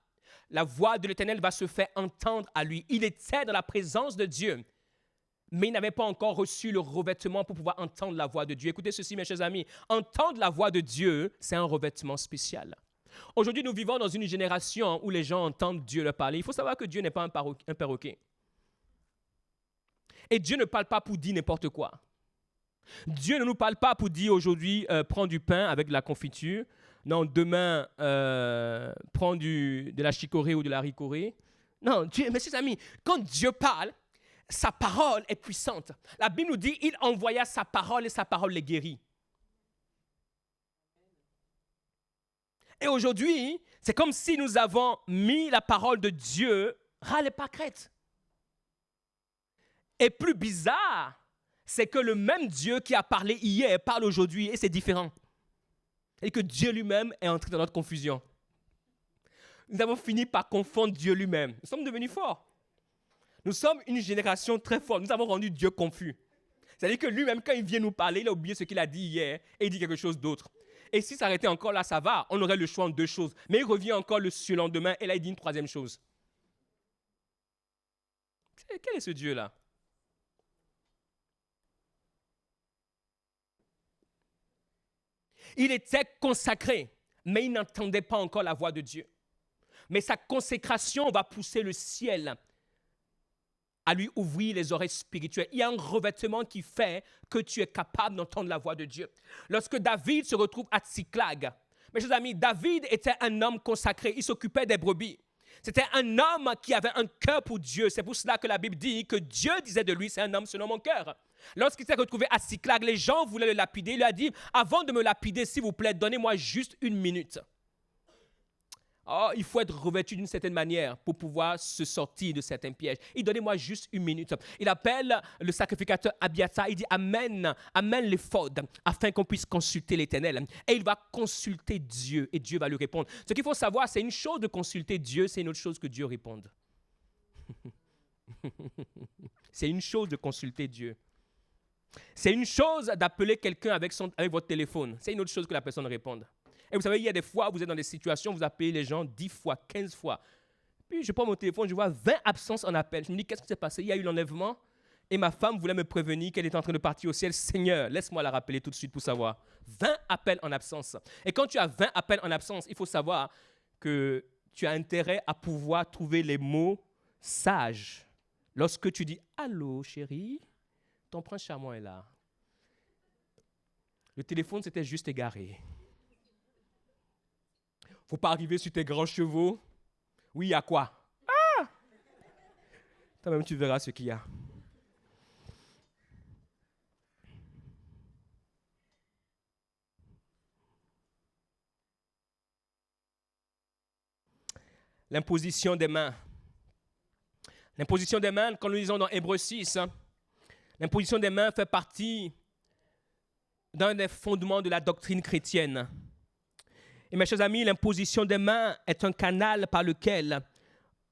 A: la voix de l'Éternel va se faire entendre à lui. Il était dans la présence de Dieu, mais il n'avait pas encore reçu le revêtement pour pouvoir entendre la voix de Dieu. Écoutez ceci, mes chers amis, entendre la voix de Dieu, c'est un revêtement spécial. Aujourd'hui, nous vivons dans une génération où les gens entendent Dieu leur parler. Il faut savoir que Dieu n'est pas un perroquet. Et Dieu ne parle pas pour dire n'importe quoi. Dieu ne nous parle pas pour dire aujourd'hui, prends du pain avec de la confiture. Non, demain, prends de la chicorée ou de la ricorée. Non, mes chers amis, quand Dieu parle, sa parole est puissante. La Bible nous dit, il envoya sa parole et sa parole les guérit. Et aujourd'hui, c'est comme si nous avons mis la parole de Dieu ras les pâquerettes. Et plus bizarre, c'est que le même Dieu qui a parlé hier parle aujourd'hui et c'est différent. Et que Dieu lui-même est entré dans notre confusion. Nous avons fini par confondre Dieu lui-même. Nous sommes devenus forts. Nous sommes une génération très forte. Nous avons rendu Dieu confus. C'est-à-dire que lui-même, quand il vient nous parler, il a oublié ce qu'il a dit hier et il dit quelque chose d'autre. Et si ça arrêtait encore là, ça va. On aurait le choix entre deux choses. Mais il revient encore le surlendemain et là, il dit une troisième chose. Quel est ce Dieu-là? Il était consacré, mais il n'entendait pas encore la voix de Dieu. Mais sa consécration va pousser le ciel à lui ouvrir les oreilles spirituelles. Il y a un revêtement qui fait que tu es capable d'entendre la voix de Dieu. Lorsque David se retrouve à Tsiklag, mes chers amis, David était un homme consacré, il s'occupait des brebis. C'était un homme qui avait un cœur pour Dieu. C'est pour cela que la Bible dit que Dieu disait de lui, c'est un homme selon mon cœur. Lorsqu'il s'est retrouvé à Tsiklag, les gens voulaient le lapider. Il lui a dit, avant de me lapider, s'il vous plaît, donnez-moi juste 1 minute. Oh, il faut être revêtu d'une certaine manière pour pouvoir se sortir de certains pièges. Il donnez-moi juste 1 minute. Il appelle le sacrificateur Abiathar. Il dit, amène l'éphod afin qu'on puisse consulter l'Éternel. Et il va consulter Dieu et Dieu va lui répondre. Ce qu'il faut savoir, c'est une chose de consulter Dieu, c'est une autre chose que Dieu réponde. C'est une chose de consulter Dieu. C'est une chose d'appeler quelqu'un avec votre téléphone. C'est une autre chose que la personne réponde. Et vous savez, il y a des fois, vous êtes dans des situations, vous appelez les gens 10 fois, 15 fois. Puis je prends mon téléphone, je vois 20 absences en appel. Je me dis, qu'est-ce qui s'est passé? Il y a eu l'enlèvement et ma femme voulait me prévenir qu'elle était en train de partir au ciel. Seigneur, laisse-moi la rappeler tout de suite pour savoir. 20 appels en absence. Et quand tu as 20 appels en absence, il faut savoir que tu as intérêt à pouvoir trouver les mots sages. Lorsque tu dis, allô chérie, ton prince charmant est là. Le téléphone s'était juste égaré. Faut pas arriver sur tes grands chevaux. Oui, il y a quoi? Ah! Toi-même, tu verras ce qu'il y a. L'imposition des mains. L'imposition des mains, quand nous lisons dans Hébreux 6, l'imposition des mains fait partie d'un des fondements de la doctrine chrétienne. Et mes chers amis, l'imposition des mains est un canal par lequel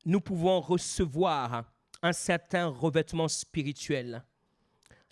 A: nous pouvons recevoir un certain revêtement spirituel.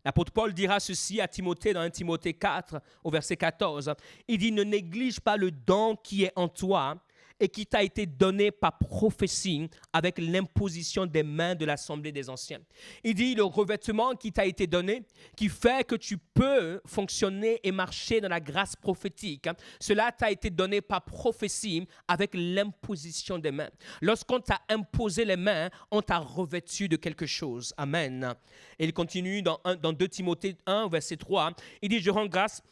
A: L'apôtre Paul dira ceci à Timothée dans 1 Timothée 4, au verset 14. Il dit, ne néglige pas le don qui est en toi et qui t'a été donné par prophétie avec l'imposition des mains de l'Assemblée des Anciens. Il dit le revêtement qui t'a été donné, qui fait que tu peux fonctionner et marcher dans la grâce prophétique. Cela t'a été donné par prophétie avec l'imposition des mains. Lorsqu'on t'a imposé les mains, on t'a revêtu de quelque chose. Amen. Et il continue dans 2 Timothée 1, verset 3. Il dit, je rends grâce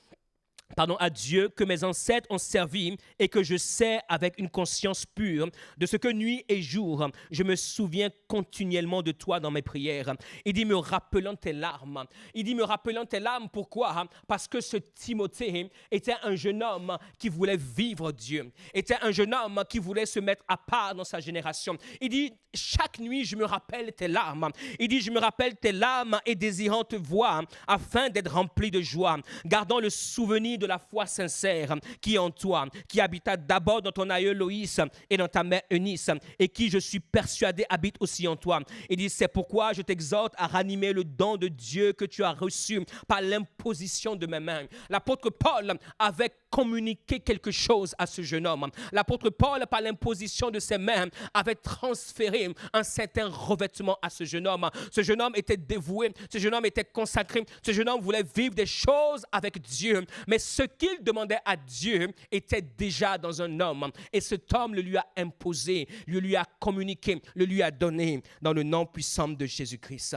A: à Dieu que mes ancêtres ont servi et que je sais avec une conscience pure de ce que nuit et jour, je me souviens continuellement de toi dans mes prières. Il dit me rappelant tes larmes. Il dit me rappelant tes larmes, pourquoi? Parce que ce Timothée était un jeune homme qui voulait vivre Dieu, était un jeune homme qui voulait se mettre à part dans sa génération. Il dit chaque nuit je me rappelle tes larmes. Il dit je me rappelle tes larmes et désirant te voir afin d'être rempli de joie, gardant le souvenir de la foi sincère qui est en toi, qui habita d'abord dans ton aïeul Loïs et dans ta mère Eunice, et qui, je suis persuadé, habite aussi en toi. Il dit, c'est pourquoi je t'exhorte à ranimer le don de Dieu que tu as reçu par l'imposition de mes mains. L'apôtre Paul avait communiqué quelque chose à ce jeune homme. L'apôtre Paul, par l'imposition de ses mains, avait transféré un certain revêtement à ce jeune homme. Ce jeune homme était dévoué, ce jeune homme était consacré, ce jeune homme voulait vivre des choses avec Dieu, mais ce qu'il demandait à Dieu était déjà dans un homme, et cet homme le lui a imposé, le lui a communiqué, le lui a donné dans le nom puissant de Jésus-Christ.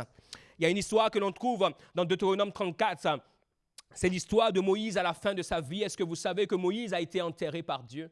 A: Il y a une histoire que l'on trouve dans Deutéronome 34, c'est l'histoire de Moïse à la fin de sa vie. Est-ce que vous savez que Moïse a été enterré par Dieu?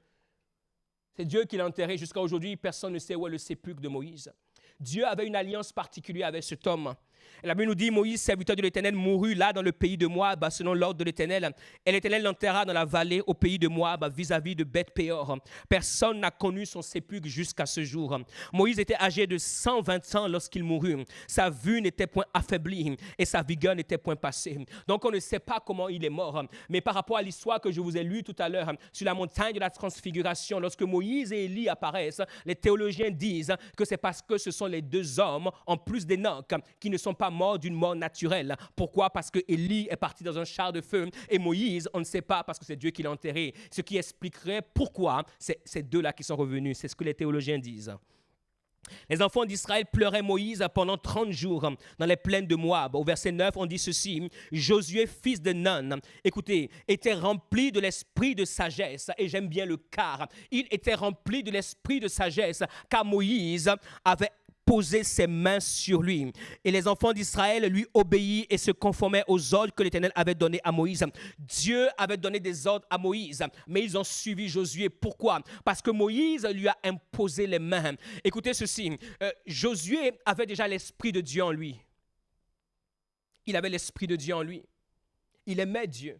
A: C'est Dieu qui l'a enterré. Jusqu'à aujourd'hui, personne ne sait où est le sépulcre de Moïse. Dieu avait une alliance particulière avec cet homme. La Bible nous dit, Moïse, serviteur de l'Éternel, mourut là dans le pays de Moab, selon l'ordre de l'Éternel. Et l'Éternel l'enterra dans la vallée au pays de Moab, vis-à-vis de Beth-Péor. Personne n'a connu son sépulcre jusqu'à ce jour. Moïse était âgé de 120 ans lorsqu'il mourut. Sa vue n'était point affaiblie et sa vigueur n'était point passée. Donc on ne sait pas comment il est mort. Mais par rapport à l'histoire que je vous ai lue tout à l'heure, sur la montagne de la transfiguration, lorsque Moïse et Élie apparaissent, les théologiens disent que c'est parce que ce sont les deux hommes, en plus d'Enoch, qui ne sont pas morts d'une mort naturelle. Pourquoi? Parce que Élie est parti dans un char de feu et Moïse, on ne sait pas parce que c'est Dieu qui l'a enterré. Ce qui expliquerait pourquoi c'est ces deux-là qui sont revenus. C'est ce que les théologiens disent. Les enfants d'Israël pleuraient Moïse pendant 30 jours dans les plaines de Moab. Au verset 9, on dit ceci, Josué, fils de Nun, écoutez, était rempli de l'esprit de sagesse. Et j'aime bien le car. Il était rempli de l'esprit de sagesse car Moïse avait posé ses mains sur lui. Et les enfants d'Israël lui obéirent et se conformaient aux ordres que l'Éternel avait donnés à Moïse. Dieu avait donné des ordres à Moïse, mais ils ont suivi Josué. Pourquoi? Parce que Moïse lui a imposé les mains. Écoutez ceci, Josué avait déjà l'Esprit de Dieu en lui. Il avait l'Esprit de Dieu en lui. Il aimait Dieu.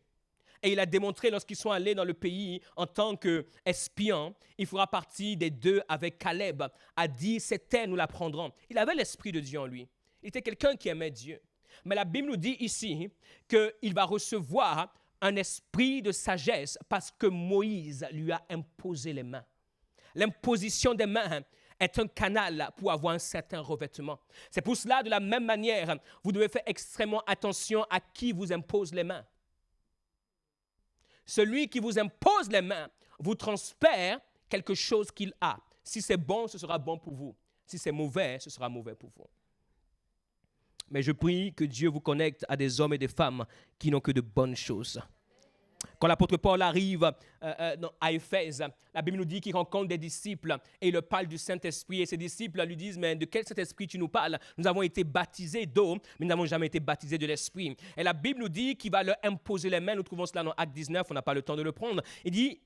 A: Et il a démontré lorsqu'ils sont allés dans le pays en tant qu'espions, il fera partie des deux avec Caleb, a dit cette terre nous la prendrons. Il avait l'Esprit de Dieu en lui. Il était quelqu'un qui aimait Dieu. Mais la Bible nous dit ici qu'il va recevoir un esprit de sagesse parce que Moïse lui a imposé les mains. L'imposition des mains est un canal pour avoir un certain revêtement. C'est pour cela, de la même manière, vous devez faire extrêmement attention à qui vous impose les mains. Celui qui vous impose les mains vous transfère quelque chose qu'il a. Si c'est bon, ce sera bon pour vous. Si c'est mauvais, ce sera mauvais pour vous. Mais je prie que Dieu vous connecte à des hommes et des femmes qui n'ont que de bonnes choses. Quand l'apôtre Paul arrive à Éphèse, la Bible nous dit qu'il rencontre des disciples et il leur parle du Saint-Esprit. Et ces disciples lui disent, mais de quel Saint-Esprit tu nous parles? Nous avons été baptisés d'eau, mais nous n'avons jamais été baptisés de l'Esprit. Et la Bible nous dit qu'il va leur imposer les mains. Nous trouvons cela dans Acte 19, on n'a pas le temps de le prendre.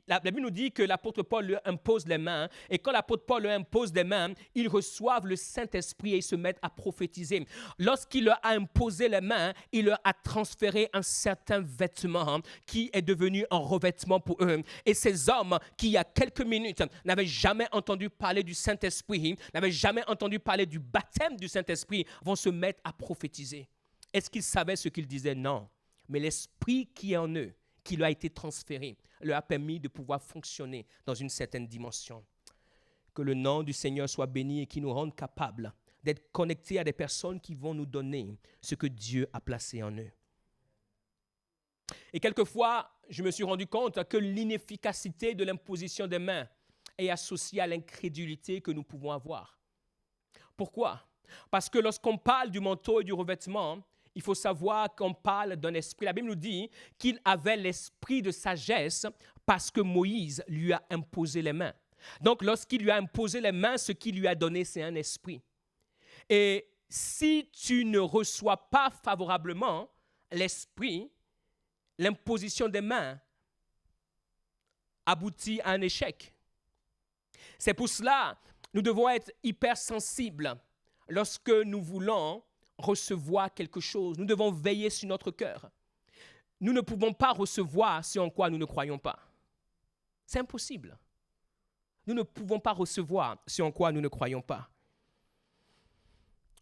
A: La Bible nous dit que l'apôtre Paul leur impose les mains. Et quand l'apôtre Paul leur impose les mains, ils reçoivent le Saint-Esprit et ils se mettent à prophétiser. Lorsqu'il leur a imposé les mains, il leur a transféré un certain vêtement qui est devenu un revêtement pour eux. Et ces hommes qui, il y a quelques minutes, n'avaient jamais entendu parler du Saint-Esprit, n'avaient jamais entendu parler du baptême du Saint-Esprit, vont se mettre à prophétiser. Est-ce qu'ils savaient ce qu'ils disaient? Non. Mais l'Esprit qui est en eux, qui leur a été transféré, leur a permis de pouvoir fonctionner dans une certaine dimension. Que le nom du Seigneur soit béni et qu'il nous rende capables d'être connectés à des personnes qui vont nous donner ce que Dieu a placé en eux. Et quelquefois, je me suis rendu compte que l'inefficacité de l'imposition des mains est associée à l'incrédulité que nous pouvons avoir. Pourquoi? Parce que lorsqu'on parle du manteau et du revêtement, il faut savoir qu'on parle d'un esprit. La Bible nous dit qu'il avait l'esprit de sagesse parce que Moïse lui a imposé les mains. Donc, lorsqu'il lui a imposé les mains, ce qu'il lui a donné, c'est un esprit. Et si tu ne reçois pas favorablement l'esprit, l'imposition des mains aboutit à un échec. C'est pour cela nous devons être hypersensibles lorsque nous voulons recevoir quelque chose. Nous devons veiller sur notre cœur. Nous ne pouvons pas recevoir ce en quoi nous ne croyons pas. C'est impossible. Nous ne pouvons pas recevoir ce en quoi nous ne croyons pas.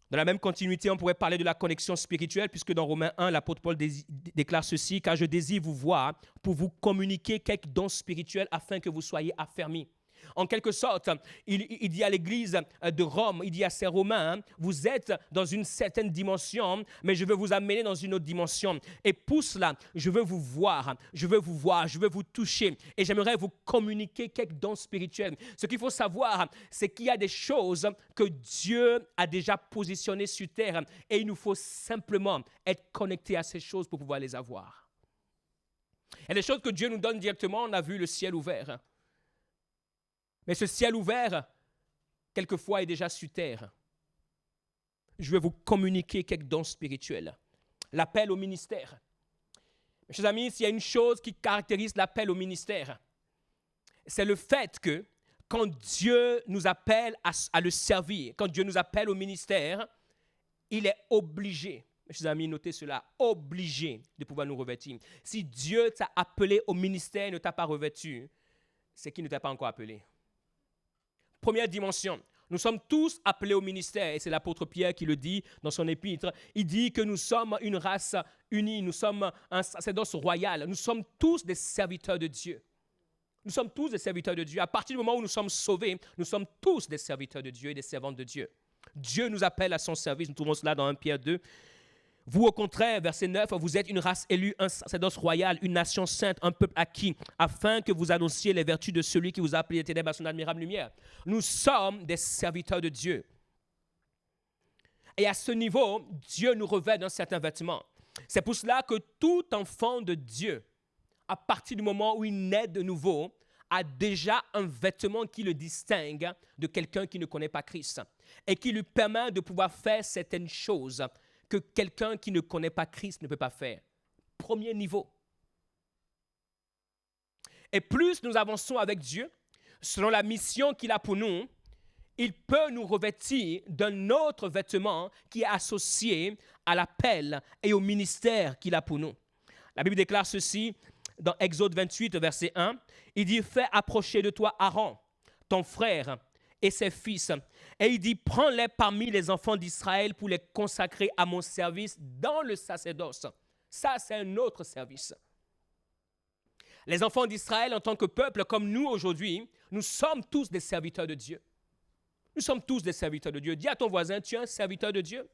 A: Dans la même continuité, on pourrait parler de la connexion spirituelle, puisque dans Romains 1, l'apôtre Paul déclare ceci: « Car je désire vous voir pour vous communiquer quelques dons spirituels afin que vous soyez affermis. » En quelque sorte, il dit à l'église de Rome, il dit à ces Romains, vous êtes dans une certaine dimension, mais je veux vous amener dans une autre dimension. Et pour cela, je veux vous voir, je veux vous toucher. Et j'aimerais vous communiquer quelques dons spirituels. Ce qu'il faut savoir, c'est qu'il y a des choses que Dieu a déjà positionnées sur terre. Et il nous faut simplement être connectés à ces choses pour pouvoir les avoir. Il y a des choses que Dieu nous donne directement. On a vu le ciel ouvert. Mais ce ciel ouvert, quelquefois, est déjà sur terre. Je vais vous communiquer quelques dons spirituels. L'appel au ministère. Mes chers amis, s'il y a une chose qui caractérise l'appel au ministère, c'est le fait que quand Dieu nous appelle à le servir, quand Dieu nous appelle au ministère, il est obligé, mes chers amis, notez cela, obligé de pouvoir nous revêtir. Si Dieu t'a appelé au ministère et ne t'a pas revêtu, c'est qu'il ne t'a pas encore appelé. Première dimension, nous sommes tous appelés au ministère, et c'est l'apôtre Pierre qui le dit dans son épître. Il dit que nous sommes une race unie, nous sommes un sacerdoce royal, nous sommes tous des serviteurs de Dieu. Nous sommes tous des serviteurs de Dieu. À partir du moment où nous sommes sauvés, nous sommes tous des serviteurs de Dieu et des servantes de Dieu. Dieu nous appelle à son service, nous trouvons cela dans 1 Pierre 2. Vous, au contraire, verset 9, vous êtes une race élue, un sacerdoce royal, une nation sainte, un peuple acquis, afin que vous annonciez les vertus de celui qui vous a appelé des ténèbres à son admirable lumière. Nous sommes des serviteurs de Dieu. Et à ce niveau, Dieu nous revêt d'un certain vêtement. C'est pour cela que tout enfant de Dieu, à partir du moment où il naît de nouveau, a déjà un vêtement qui le distingue de quelqu'un qui ne connaît pas Christ et qui lui permet de pouvoir faire certaines choses que quelqu'un qui ne connaît pas Christ ne peut pas faire. Premier niveau. Et plus nous avançons avec Dieu, selon la mission qu'il a pour nous, il peut nous revêtir d'un autre vêtement qui est associé à l'appel et au ministère qu'il a pour nous. La Bible déclare ceci dans Exode 28, verset 1. Il dit, « Fais approcher de toi Aaron, ton frère, et ses fils. » Et il dit, prends-les parmi les enfants d'Israël pour les consacrer à mon service dans le sacerdoce. Ça, c'est un autre service. Les enfants d'Israël, en tant que peuple, comme nous aujourd'hui, nous sommes tous des serviteurs de Dieu. Nous sommes tous des serviteurs de Dieu. Dis à ton voisin, tu es un serviteur de Dieu.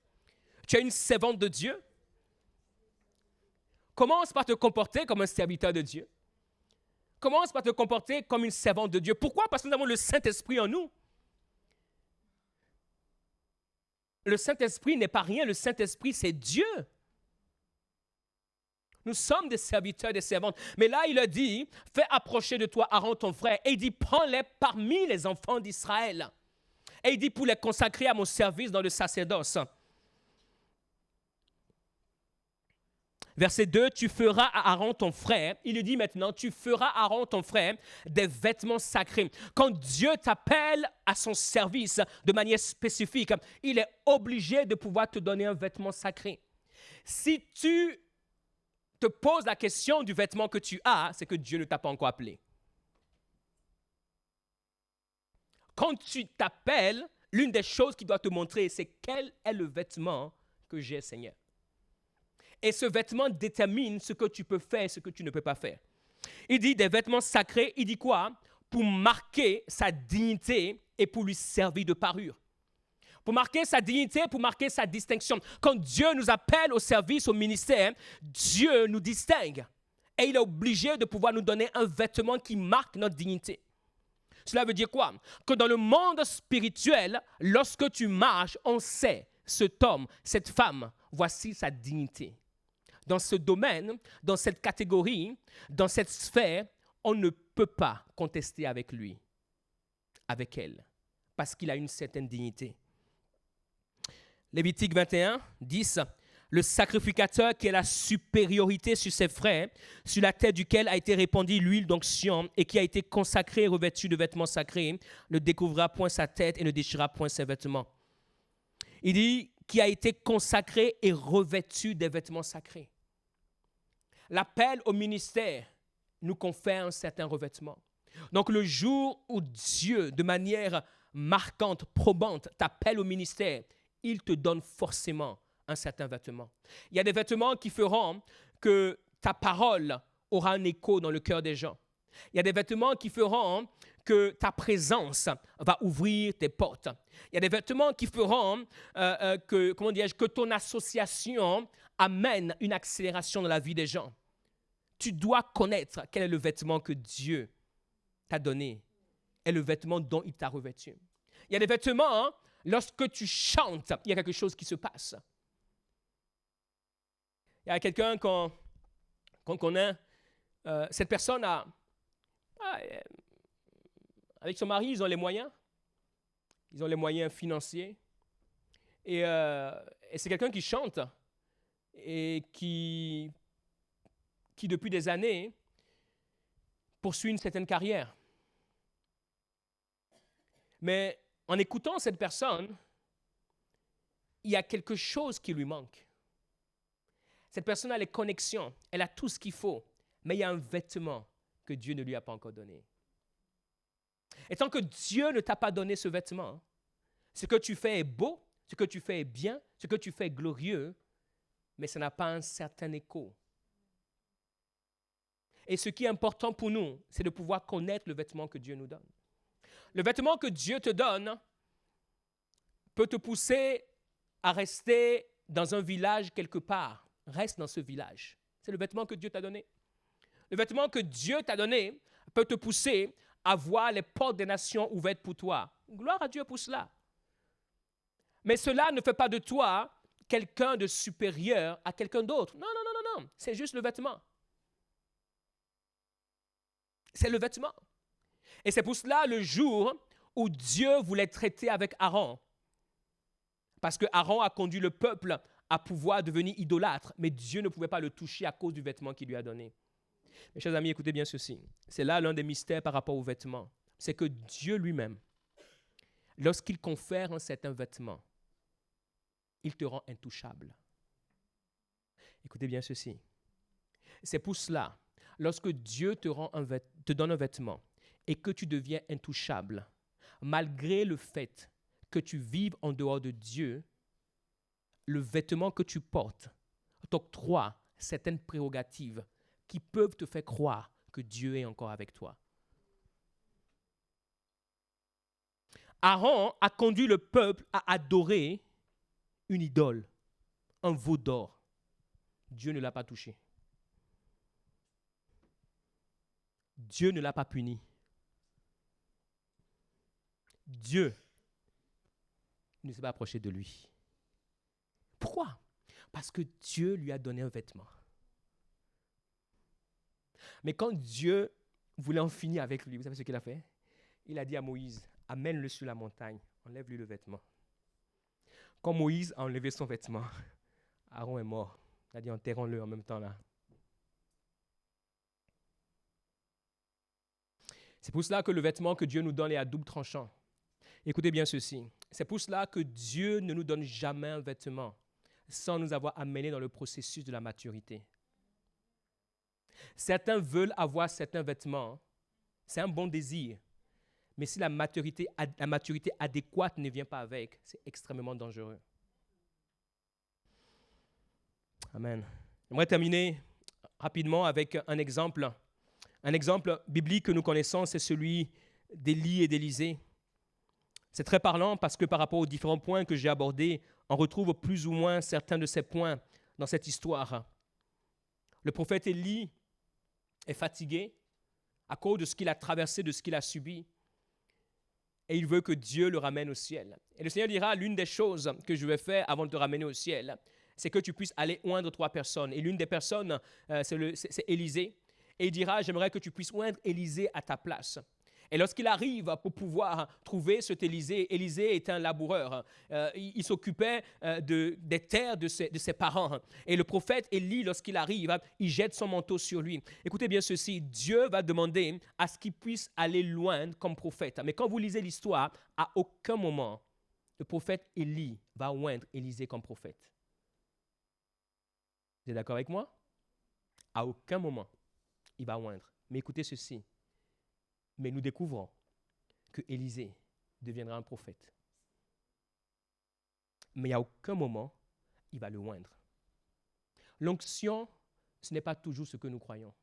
A: Tu es une servante de Dieu. Commence par te comporter comme un serviteur de Dieu. Commence par te comporter comme une servante de Dieu. Pourquoi? Parce que nous avons le Saint-Esprit en nous. Le Saint-Esprit n'est pas rien, le Saint-Esprit, c'est Dieu. Nous sommes des serviteurs, des servantes. Mais là, il a dit, fais approcher de toi Aaron, ton frère. Et il dit, prends-les parmi les enfants d'Israël. Et il dit, pour les consacrer à mon service dans le sacerdoce. Verset 2, tu feras à Aaron ton frère, il lui dit maintenant, tu feras à Aaron ton frère des vêtements sacrés. Quand Dieu t'appelle à son service de manière spécifique, il est obligé de pouvoir te donner un vêtement sacré. Si tu te poses la question du vêtement que tu as, c'est que Dieu ne t'a pas encore appelé. Quand tu t'appelles, l'une des choses qu'il doit te montrer, c'est quel est le vêtement que j'ai, Seigneur. Et ce vêtement détermine ce que tu peux faire et ce que tu ne peux pas faire. Il dit des vêtements sacrés, il dit quoi? Pour marquer sa dignité et pour lui servir de parure. Pour marquer sa dignité, pour marquer sa distinction. Quand Dieu nous appelle au service, au ministère, Dieu nous distingue. Et il est obligé de pouvoir nous donner un vêtement qui marque notre dignité. Cela veut dire quoi? Que dans le monde spirituel, lorsque tu marches, on sait, cet homme, cette femme, voici sa dignité. Dans ce domaine, dans cette catégorie, dans cette sphère, on ne peut pas contester avec lui, avec elle, parce qu'il a une certaine dignité. Lévitique 21, 10. Le sacrificateur qui a la supériorité sur ses frères, sur la tête duquel a été répandue l'huile d'onction et qui a été consacré et revêtu de vêtements sacrés, ne découvrira point sa tête et ne déchirera point ses vêtements. Il dit qui a été consacré et revêtu des vêtements sacrés. L'appel au ministère nous confère un certain revêtement. Donc le jour où Dieu, de manière marquante, probante, t'appelle au ministère, il te donne forcément un certain vêtement. Il y a des vêtements qui feront que ta parole aura un écho dans le cœur des gens. Il y a des vêtements qui feront que ta présence va ouvrir tes portes. Il y a des vêtements qui feront que ton association amène une accélération dans la vie des gens. Tu dois connaître quel est le vêtement que Dieu t'a donné et le vêtement dont il t'a revêtu. Il y a des vêtements, lorsque tu chantes, il y a quelque chose qui se passe. Il y a quelqu'un qu'on connaît, cette personne avec son mari, ils ont les moyens financiers, et c'est quelqu'un qui chante et qui depuis des années poursuit une certaine carrière. Mais en écoutant cette personne, il y a quelque chose qui lui manque. Cette personne a les connexions, elle a tout ce qu'il faut, mais il y a un vêtement que Dieu ne lui a pas encore donné. Et tant que Dieu ne t'a pas donné ce vêtement, ce que tu fais est beau, ce que tu fais est bien, ce que tu fais est glorieux, mais ça n'a pas un certain écho. Et ce qui est important pour nous, c'est de pouvoir connaître le vêtement que Dieu nous donne. Le vêtement que Dieu te donne peut te pousser à rester dans un village quelque part. Reste dans ce village. C'est le vêtement que Dieu t'a donné. Le vêtement que Dieu t'a donné peut te pousser à voir les portes des nations ouvertes pour toi. Gloire à Dieu pour cela. Mais cela ne fait pas de toi quelqu'un de supérieur à quelqu'un d'autre. Non. C'est juste le vêtement. C'est le vêtement. Et c'est pour cela le jour où Dieu voulait traiter avec Aaron. Parce que Aaron a conduit le peuple à pouvoir devenir idolâtre, mais Dieu ne pouvait pas le toucher à cause du vêtement qu'il lui a donné. Mes chers amis, écoutez bien ceci. C'est là l'un des mystères par rapport aux vêtements. C'est que Dieu lui-même, lorsqu'il confère un certain vêtement, il te rend intouchable. Écoutez bien ceci. C'est pour cela, lorsque Dieu te donne un vêtement et que tu deviens intouchable, malgré le fait que tu vives en dehors de Dieu, le vêtement que tu portes t'octroie certaines prérogatives qui peuvent te faire croire que Dieu est encore avec toi. Aaron a conduit le peuple à adorer une idole, un veau d'or. Dieu ne l'a pas touché. Dieu ne l'a pas puni. Dieu ne s'est pas approché de lui. Pourquoi? Parce que Dieu lui a donné un vêtement. Mais quand Dieu voulait en finir avec lui, vous savez ce qu'il a fait? Il a dit à Moïse, amène-le sur la montagne, enlève-lui le vêtement. Quand Moïse a enlevé son vêtement, Aaron est mort. Il a dit, enterrons-le en même temps là. C'est pour cela que le vêtement que Dieu nous donne est à double tranchant. Écoutez bien ceci. C'est pour cela que Dieu ne nous donne jamais un vêtement sans nous avoir amenés dans le processus de la maturité. Certains veulent avoir certains vêtements. C'est un bon désir. Mais si la maturité adéquate ne vient pas avec, c'est extrêmement dangereux. Amen. J'aimerais terminer rapidement avec un exemple. Un exemple biblique que nous connaissons, c'est celui d'Élie et d'Élisée. C'est très parlant parce que par rapport aux différents points que j'ai abordés, on retrouve plus ou moins certains de ces points dans cette histoire. Le prophète Élie est fatigué à cause de ce qu'il a traversé, de ce qu'il a subi. Et il veut que Dieu le ramène au ciel. Et le Seigneur dira, l'une des choses que je vais faire avant de te ramener au ciel, c'est que tu puisses aller oindre 3 personnes. Et l'une des personnes, c'est Élisée. Et il dira, j'aimerais que tu puisses oindre Élisée à ta place. Et lorsqu'il arrive pour pouvoir trouver cet Élisée, Élisée était un laboureur. Il s'occupait des terres de ses parents. Et le prophète Élie, lorsqu'il arrive, il jette son manteau sur lui. Écoutez bien ceci, Dieu va demander à ce qu'il puisse aller loin comme prophète. Mais quand vous lisez l'histoire, à aucun moment, le prophète Élie va oindre Élisée comme prophète. Vous êtes d'accord avec moi? À aucun moment, il va oindre. Mais écoutez ceci. Mais nous découvrons que Élisée deviendra un prophète. Mais à aucun moment, il va le oindre. L'onction, ce n'est pas toujours ce que nous croyons.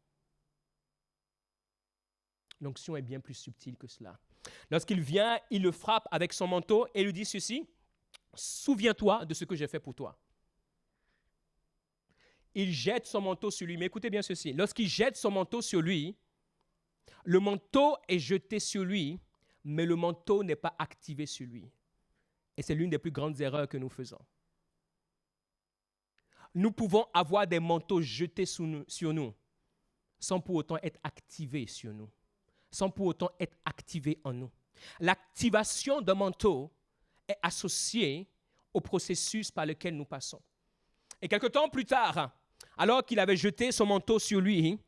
A: L'onction est bien plus subtile que cela. Lorsqu'il vient, il le frappe avec son manteau et lui dit ceci, « Souviens-toi de ce que j'ai fait pour toi. » Il jette son manteau sur lui. Mais écoutez bien ceci, lorsqu'il jette son manteau sur lui, le manteau est jeté sur lui, mais le manteau n'est pas activé sur lui. Et c'est l'une des plus grandes erreurs que nous faisons. Nous pouvons avoir des manteaux jetés sur nous, sans pour autant être activés sur nous, sans pour autant être activés en nous. L'activation d'un manteau est associée au processus par lequel nous passons. Et quelque temps plus tard, alors qu'il avait jeté son manteau sur lui,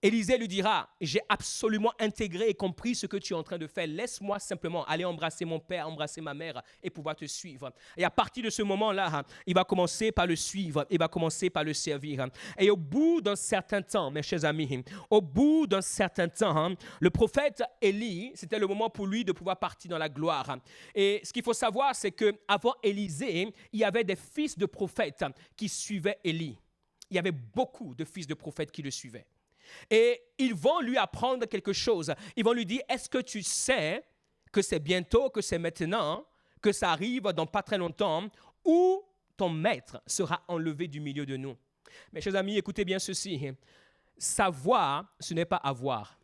A: Élisée lui dira, « J'ai absolument intégré et compris ce que tu es en train de faire. Laisse-moi simplement aller embrasser mon père, embrasser ma mère et pouvoir te suivre. » Et à partir de ce moment-là, il va commencer par le suivre, il va commencer par le servir. Et au bout d'un certain temps, mes chers amis, au bout d'un certain temps, le prophète Élie, c'était le moment pour lui de pouvoir partir dans la gloire. Et ce qu'il faut savoir, c'est qu'avant Élisée, il y avait des fils de prophètes qui suivaient Élie. Il y avait beaucoup de fils de prophètes qui le suivaient. Et ils vont lui apprendre quelque chose. Ils vont lui dire, est-ce que tu sais que c'est bientôt, que c'est maintenant, que ça arrive dans pas très longtemps, où ton maître sera enlevé du milieu de nous? Mes chers amis, écoutez bien ceci. Savoir, ce n'est pas avoir.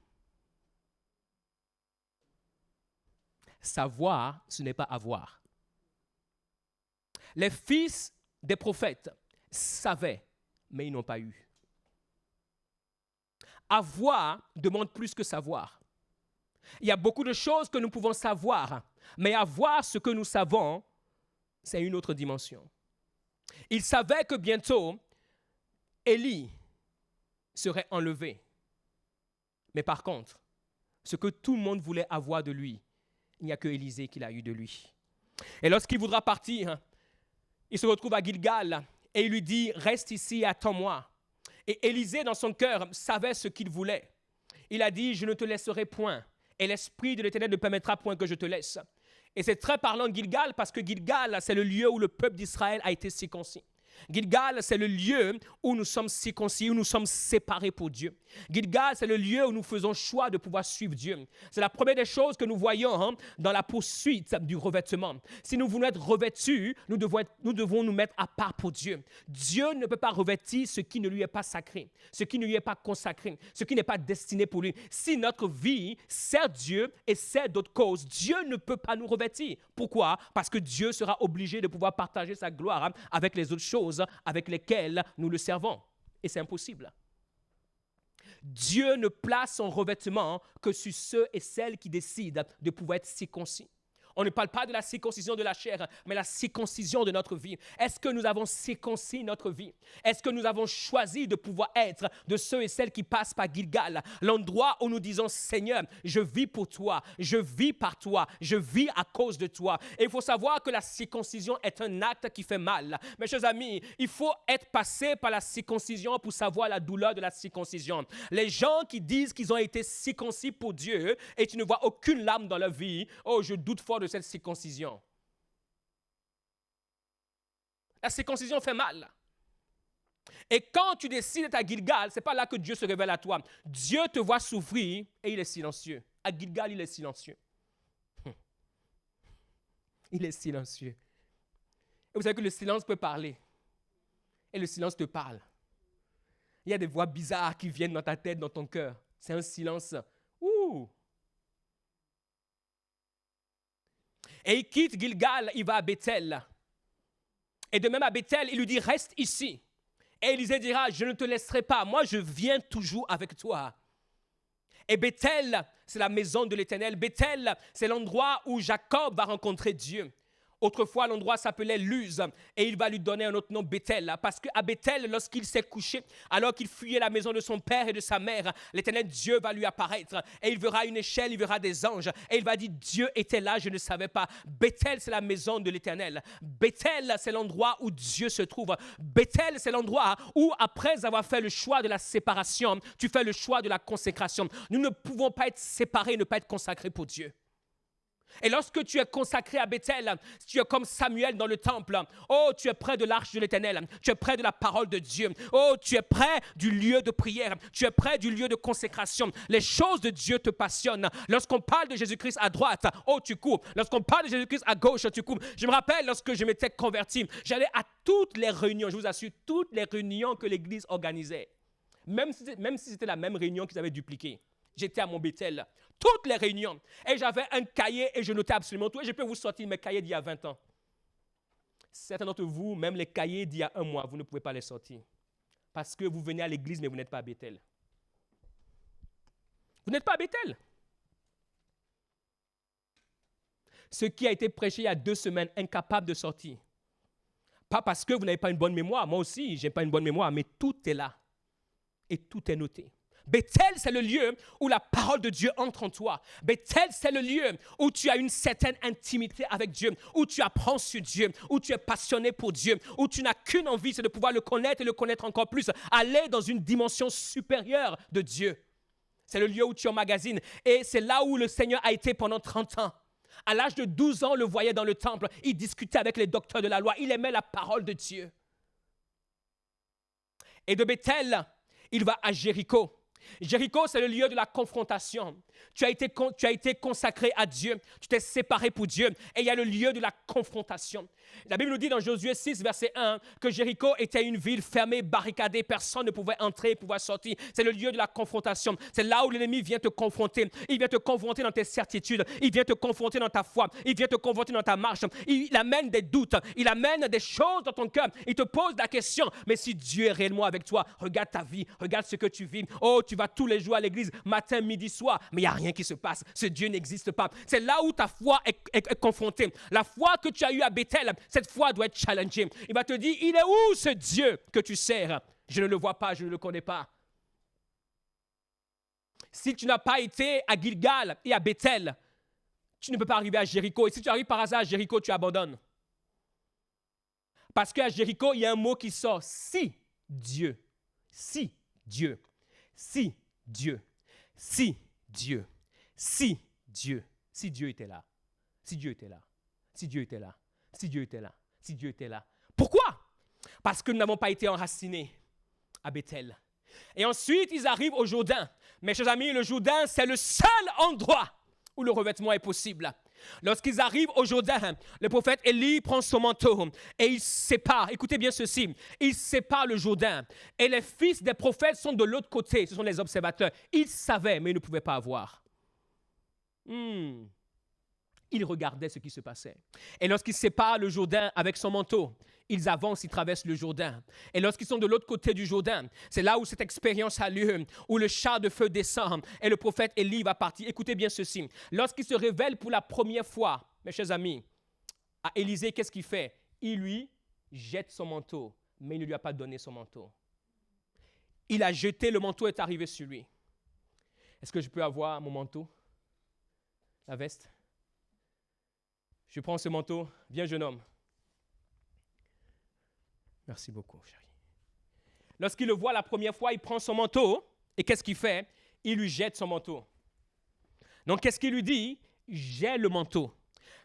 A: Savoir, ce n'est pas avoir. Les fils des prophètes savaient, mais ils n'ont pas eu. Avoir demande plus que savoir. Il y a beaucoup de choses que nous pouvons savoir, mais avoir ce que nous savons, c'est une autre dimension. Il savait que bientôt, Élie serait enlevé. Mais par contre, ce que tout le monde voulait avoir de lui, il n'y a que Élisée qui l'a eu de lui. Et lorsqu'il voudra partir, il se retrouve à Gilgal et il lui dit, « Reste ici et attends-moi. » Et Élisée, dans son cœur, savait ce qu'il voulait. Il a dit, « Je ne te laisserai point, et l'Esprit de l'Éternel ne permettra point que je te laisse. » Et c'est très parlant de Gilgal, parce que Gilgal, c'est le lieu où le peuple d'Israël a été circoncis. Gilgal, c'est le lieu où nous sommes circoncis, où nous sommes séparés pour Dieu. Gilgal, c'est le lieu où nous faisons choix de pouvoir suivre Dieu. C'est la première des choses que nous voyons dans la poursuite du revêtement. Si nous voulons être revêtus, nous devons nous mettre à part pour Dieu. Dieu ne peut pas revêtir ce qui ne lui est pas sacré, ce qui ne lui est pas consacré, ce qui n'est pas destiné pour lui. Si notre vie sert Dieu et sert d'autres causes, Dieu ne peut pas nous revêtir. Pourquoi? Parce que Dieu sera obligé de pouvoir partager sa gloire avec les autres choses avec lesquelles nous le servons. Et c'est impossible. Dieu ne place son revêtement que sur ceux et celles qui décident de pouvoir être circoncis. On ne parle pas de la circoncision de la chair, mais la circoncision de notre vie. Est-ce que nous avons circoncis notre vie? Est-ce que nous avons choisi de pouvoir être de ceux et celles qui passent par Gilgal, l'endroit où nous disons, Seigneur, je vis pour toi, je vis par toi, je vis à cause de toi. Et il faut savoir que la circoncision est un acte qui fait mal. Mes chers amis, il faut être passé par la circoncision pour savoir la douleur de la circoncision. Les gens qui disent qu'ils ont été circoncis pour Dieu et tu ne vois aucune larme dans leur vie, oh, je doute fort de cette circoncision. La circoncision fait mal. Et quand tu décides d'être à Gilgal, ce n'est pas là que Dieu se révèle à toi. Dieu te voit souffrir et il est silencieux. À Gilgal, il est silencieux. Il est silencieux. Et vous savez que le silence peut parler. Et le silence te parle. Il y a des voix bizarres qui viennent dans ta tête, dans ton cœur. C'est un silence. Ouh! Et il quitte Gilgal, il va à Bethel. Et de même à Bethel, il lui dit, reste ici. Et Élisée dira, je ne te laisserai pas, moi je viens toujours avec toi. Et Bethel, c'est la maison de l'Éternel. Bethel, c'est l'endroit où Jacob va rencontrer Dieu. Autrefois, l'endroit s'appelait Luz et il va lui donner un autre nom, Bethel. Parce qu'à Bethel, lorsqu'il s'est couché, alors qu'il fuyait la maison de son père et de sa mère, l'Éternel Dieu va lui apparaître et il verra une échelle, il verra des anges et il va dire, Dieu était là, je ne savais pas. Bethel, c'est la maison de l'Éternel. Bethel, c'est l'endroit où Dieu se trouve. Bethel, c'est l'endroit où, après avoir fait le choix de la séparation, tu fais le choix de la consécration. Nous ne pouvons pas être séparés, ne pas être consacrés pour Dieu. Et lorsque tu es consacré à Bethel, tu es comme Samuel dans le temple. Oh, tu es près de l'arche de l'Éternel. Tu es près de la parole de Dieu. Oh, tu es près du lieu de prière. Tu es près du lieu de consécration. Les choses de Dieu te passionnent. Lorsqu'on parle de Jésus-Christ à droite, oh, tu cours. Lorsqu'on parle de Jésus-Christ à gauche, tu cours. Je me rappelle lorsque je m'étais converti, j'allais à toutes les réunions, je vous assure, toutes les réunions que l'Église organisait. Même si c'était la même réunion qu'ils avaient dupliquée. J'étais à mon Bethel. Toutes les réunions. Et j'avais un cahier et je notais absolument tout. Et je peux vous sortir mes cahiers d'il y a 20 ans. Certains d'entre vous, même les cahiers d'il y a un mois, vous ne pouvez pas les sortir. Parce que vous venez à l'église, mais vous n'êtes pas à Bethel. Vous n'êtes pas à Bethel. Ce qui a été prêché il y a 2 semaines, incapable de sortir. Pas parce que vous n'avez pas une bonne mémoire. Moi aussi, je n'ai pas une bonne mémoire, mais tout est là. Et tout est noté. Bethel, c'est le lieu où la parole de Dieu entre en toi. Bethel, c'est le lieu où tu as une certaine intimité avec Dieu, où tu apprends sur Dieu, où tu es passionné pour Dieu, où tu n'as qu'une envie, c'est de pouvoir le connaître et le connaître encore plus, aller dans une dimension supérieure de Dieu. C'est le lieu où tu emmagasines. Et c'est là où le Seigneur a été pendant 30 ans. À l'âge de 12 ans, on le voyait dans le temple. Il discutait avec les docteurs de la loi. Il aimait la parole de Dieu. Et de Bethel, il va à Jéricho. Jéricho, c'est le lieu de la confrontation. Tu as été consacré à Dieu. Tu t'es séparé pour Dieu. Et il y a le lieu de la confrontation. La Bible nous dit dans Josué 6, verset 1, que Jéricho était une ville fermée, barricadée. Personne ne pouvait entrer, pouvoir sortir. C'est le lieu de la confrontation. C'est là où l'ennemi vient te confronter. Il vient te confronter dans tes certitudes. Il vient te confronter dans ta foi. Il vient te confronter dans ta marche. Il amène des doutes. Il amène des choses dans ton cœur. Il te pose la question, mais si Dieu est réellement avec toi, regarde ta vie, regarde ce que tu vis. Oh, tu vas tous les jours à l'église, matin, midi, soir, mais il n'y a rien qui se passe. Ce Dieu n'existe pas. C'est là où ta foi est confrontée. La foi que tu as eue à Bethel, cette foi doit être challengée. Il va te dire, il est où ce Dieu que tu sers? Je ne le vois pas, je ne le connais pas. Si tu n'as pas été à Gilgal et à Bethel, tu ne peux pas arriver à Jéricho. Et si tu arrives par hasard à Jéricho, tu abandonnes. Parce qu'à Jéricho, il y a un mot qui sort. Si Dieu, si Dieu, si Dieu, si Dieu, si Dieu, si Dieu était là, si Dieu était là, si Dieu était là, si Dieu était là, si Dieu était là. Pourquoi? Parce que nous n'avons pas été enracinés à Bethel. Et ensuite, ils arrivent au Jourdain. Mes chers amis, le Jourdain, c'est le seul endroit où le revêtement est possible. Lorsqu'ils arrivent au Jourdain, le prophète Élie prend son manteau et il sépare, écoutez bien ceci, il sépare le Jourdain. Et les fils des prophètes sont de l'autre côté, ce sont les observateurs. Ils savaient, mais ils ne pouvaient pas voir. Ils regardaient ce qui se passait. Et lorsqu'ils séparent le Jourdain avec son manteau, ils avancent, ils traversent le Jourdain. Et lorsqu'ils sont de l'autre côté du Jourdain, c'est là où cette expérience a lieu, où le char de feu descend et le prophète Élie va partir. Écoutez bien ceci. Lorsqu'il se révèle pour la première fois, mes chers amis, à Élisée, qu'est-ce qu'il fait? Il lui jette son manteau, mais il ne lui a pas donné son manteau. Il a jeté, le manteau est arrivé sur lui. Est-ce que je peux avoir mon manteau? La veste? Je prends ce manteau. Viens, jeune homme. Merci beaucoup, chérie. Lorsqu'il le voit la première fois, il prend son manteau. Et qu'est-ce qu'il fait? Il lui jette son manteau. Donc, qu'est-ce qu'il lui dit? J'ai le manteau.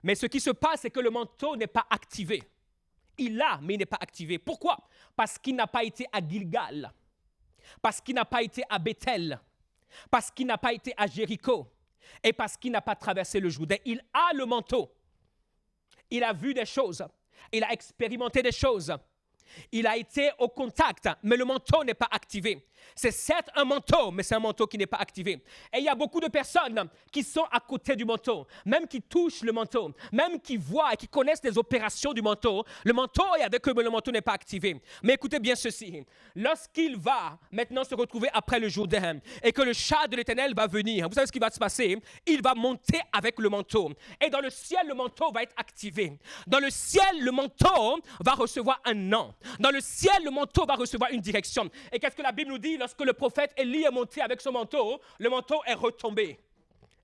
A: Mais ce qui se passe, c'est que le manteau n'est pas activé. Il l'a, mais il n'est pas activé. Pourquoi? Parce qu'il n'a pas été à Gilgal. Parce qu'il n'a pas été à Bethel. Parce qu'il n'a pas été à Jéricho. Et parce qu'il n'a pas traversé le Jourdain. Il a le manteau. Il a vu des choses. Il a expérimenté des choses. Il a été au contact, mais le manteau n'est pas activé. C'est certes un manteau, mais c'est un manteau qui n'est pas activé. Et il y a beaucoup de personnes qui sont à côté du manteau, même qui touchent le manteau, même qui voient et qui connaissent les opérations du manteau. Le manteau est avec eux, mais le manteau n'est pas activé. Mais écoutez bien ceci. Lorsqu'il va maintenant se retrouver après le Jourdain et que le char de l'Éternel va venir, vous savez ce qui va se passer? Il va monter avec le manteau. Et dans le ciel, le manteau va être activé. Dans le ciel, le manteau va recevoir un nom. Dans le ciel, le manteau va recevoir une direction. Et qu'est-ce que la Bible nous dit? Lorsque le prophète Élie est monté avec son manteau, le manteau est retombé.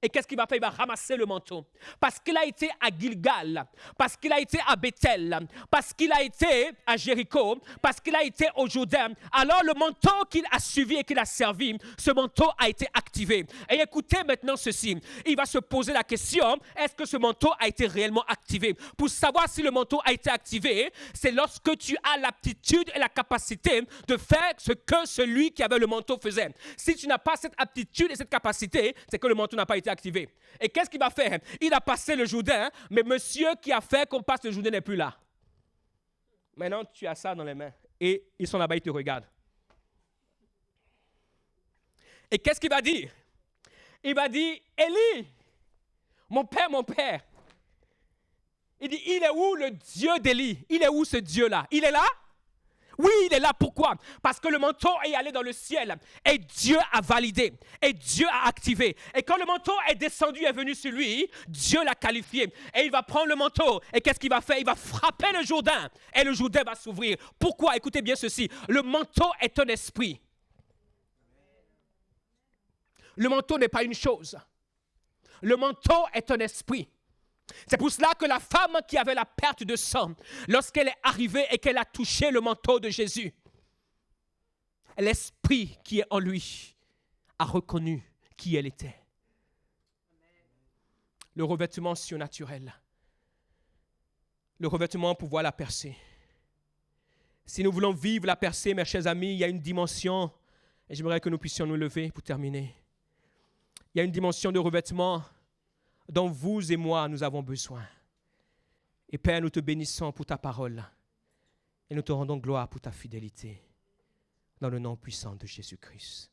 A: Et qu'est-ce qu'il va faire? Il va ramasser le manteau. Parce qu'il a été à Gilgal, parce qu'il a été à Bethel, parce qu'il a été à Jéricho, parce qu'il a été au Jourdain. Alors le manteau qu'il a suivi et qu'il a servi, ce manteau a été activé. Et écoutez maintenant ceci. Il va se poser la question, est-ce que ce manteau a été réellement activé? Pour savoir si le manteau a été activé, c'est lorsque tu as l'aptitude et la capacité de faire ce que celui qui avait le manteau faisait. Si tu n'as pas cette aptitude et cette capacité, c'est que le manteau n'a pas été activé. Et qu'est-ce qu'il va faire? Il a passé le Jourdain, mais monsieur qui a fait qu'on passe le Jourdain n'est plus là. Maintenant, tu as ça dans les mains. Et ils sont là-bas, ils te regardent. Et qu'est-ce qu'il va dire? Il va dire, Élie, mon père. Il dit, il est où le Dieu d'Élie? Il est où ce Dieu-là? Il est là? Oui, il est là. Pourquoi? Parce que le manteau est allé dans le ciel et Dieu a validé et Dieu a activé. Et quand le manteau est descendu et est venu sur lui, Dieu l'a qualifié. Et il va prendre le manteau et qu'est-ce qu'il va faire? Il va frapper le Jourdain et le Jourdain va s'ouvrir. Pourquoi? Écoutez bien ceci. Le manteau est un esprit. Le manteau n'est pas une chose. Le manteau est un esprit. C'est pour cela que la femme qui avait la perte de sang, lorsqu'elle est arrivée et qu'elle a touché le manteau de Jésus, l'esprit qui est en lui a reconnu qui elle était. Le revêtement surnaturel, le revêtement pour pouvoir la percer. Si nous voulons vivre la percée, mes chers amis, il y a une dimension, et j'aimerais que nous puissions nous lever pour terminer. Il y a une dimension de revêtement dont vous et moi, nous avons besoin. Et Père, nous te bénissons pour ta parole et nous te rendons gloire pour ta fidélité dans le nom puissant de Jésus-Christ.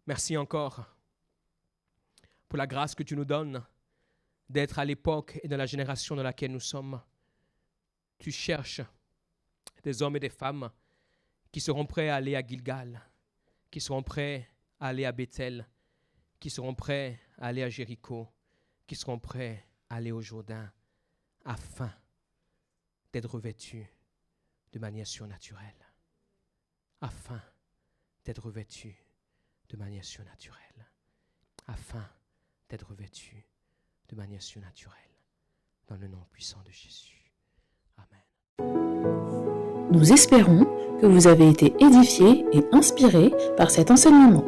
A: Merci encore pour la grâce que tu nous donnes d'être à l'époque et dans la génération dans laquelle nous sommes. Tu cherches des hommes et des femmes qui seront prêts à aller à Gilgal, qui seront prêts à aller à Bethel, qui seront prêts à aller à Jéricho, qui seront prêts à aller au Jourdain afin d'être revêtus de manière surnaturelle. Afin d'être revêtus de manière surnaturelle. Afin d'être revêtus de manière surnaturelle. Dans le nom puissant de Jésus. Amen.
B: Nous espérons que vous avez été édifiés et inspirés par cet enseignement.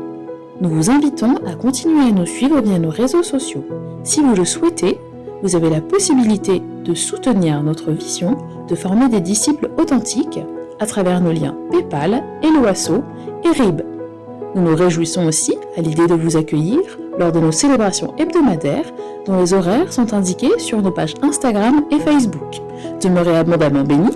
B: Nous vous invitons à continuer à nous suivre via nos réseaux sociaux. Si vous le souhaitez, vous avez la possibilité de soutenir notre vision de former des disciples authentiques à travers nos liens PayPal, Helloasso et RIB. Nous nous réjouissons aussi à l'idée de vous accueillir lors de nos célébrations hebdomadaires dont les horaires sont indiqués sur nos pages Instagram et Facebook. Demeurez abondamment bénis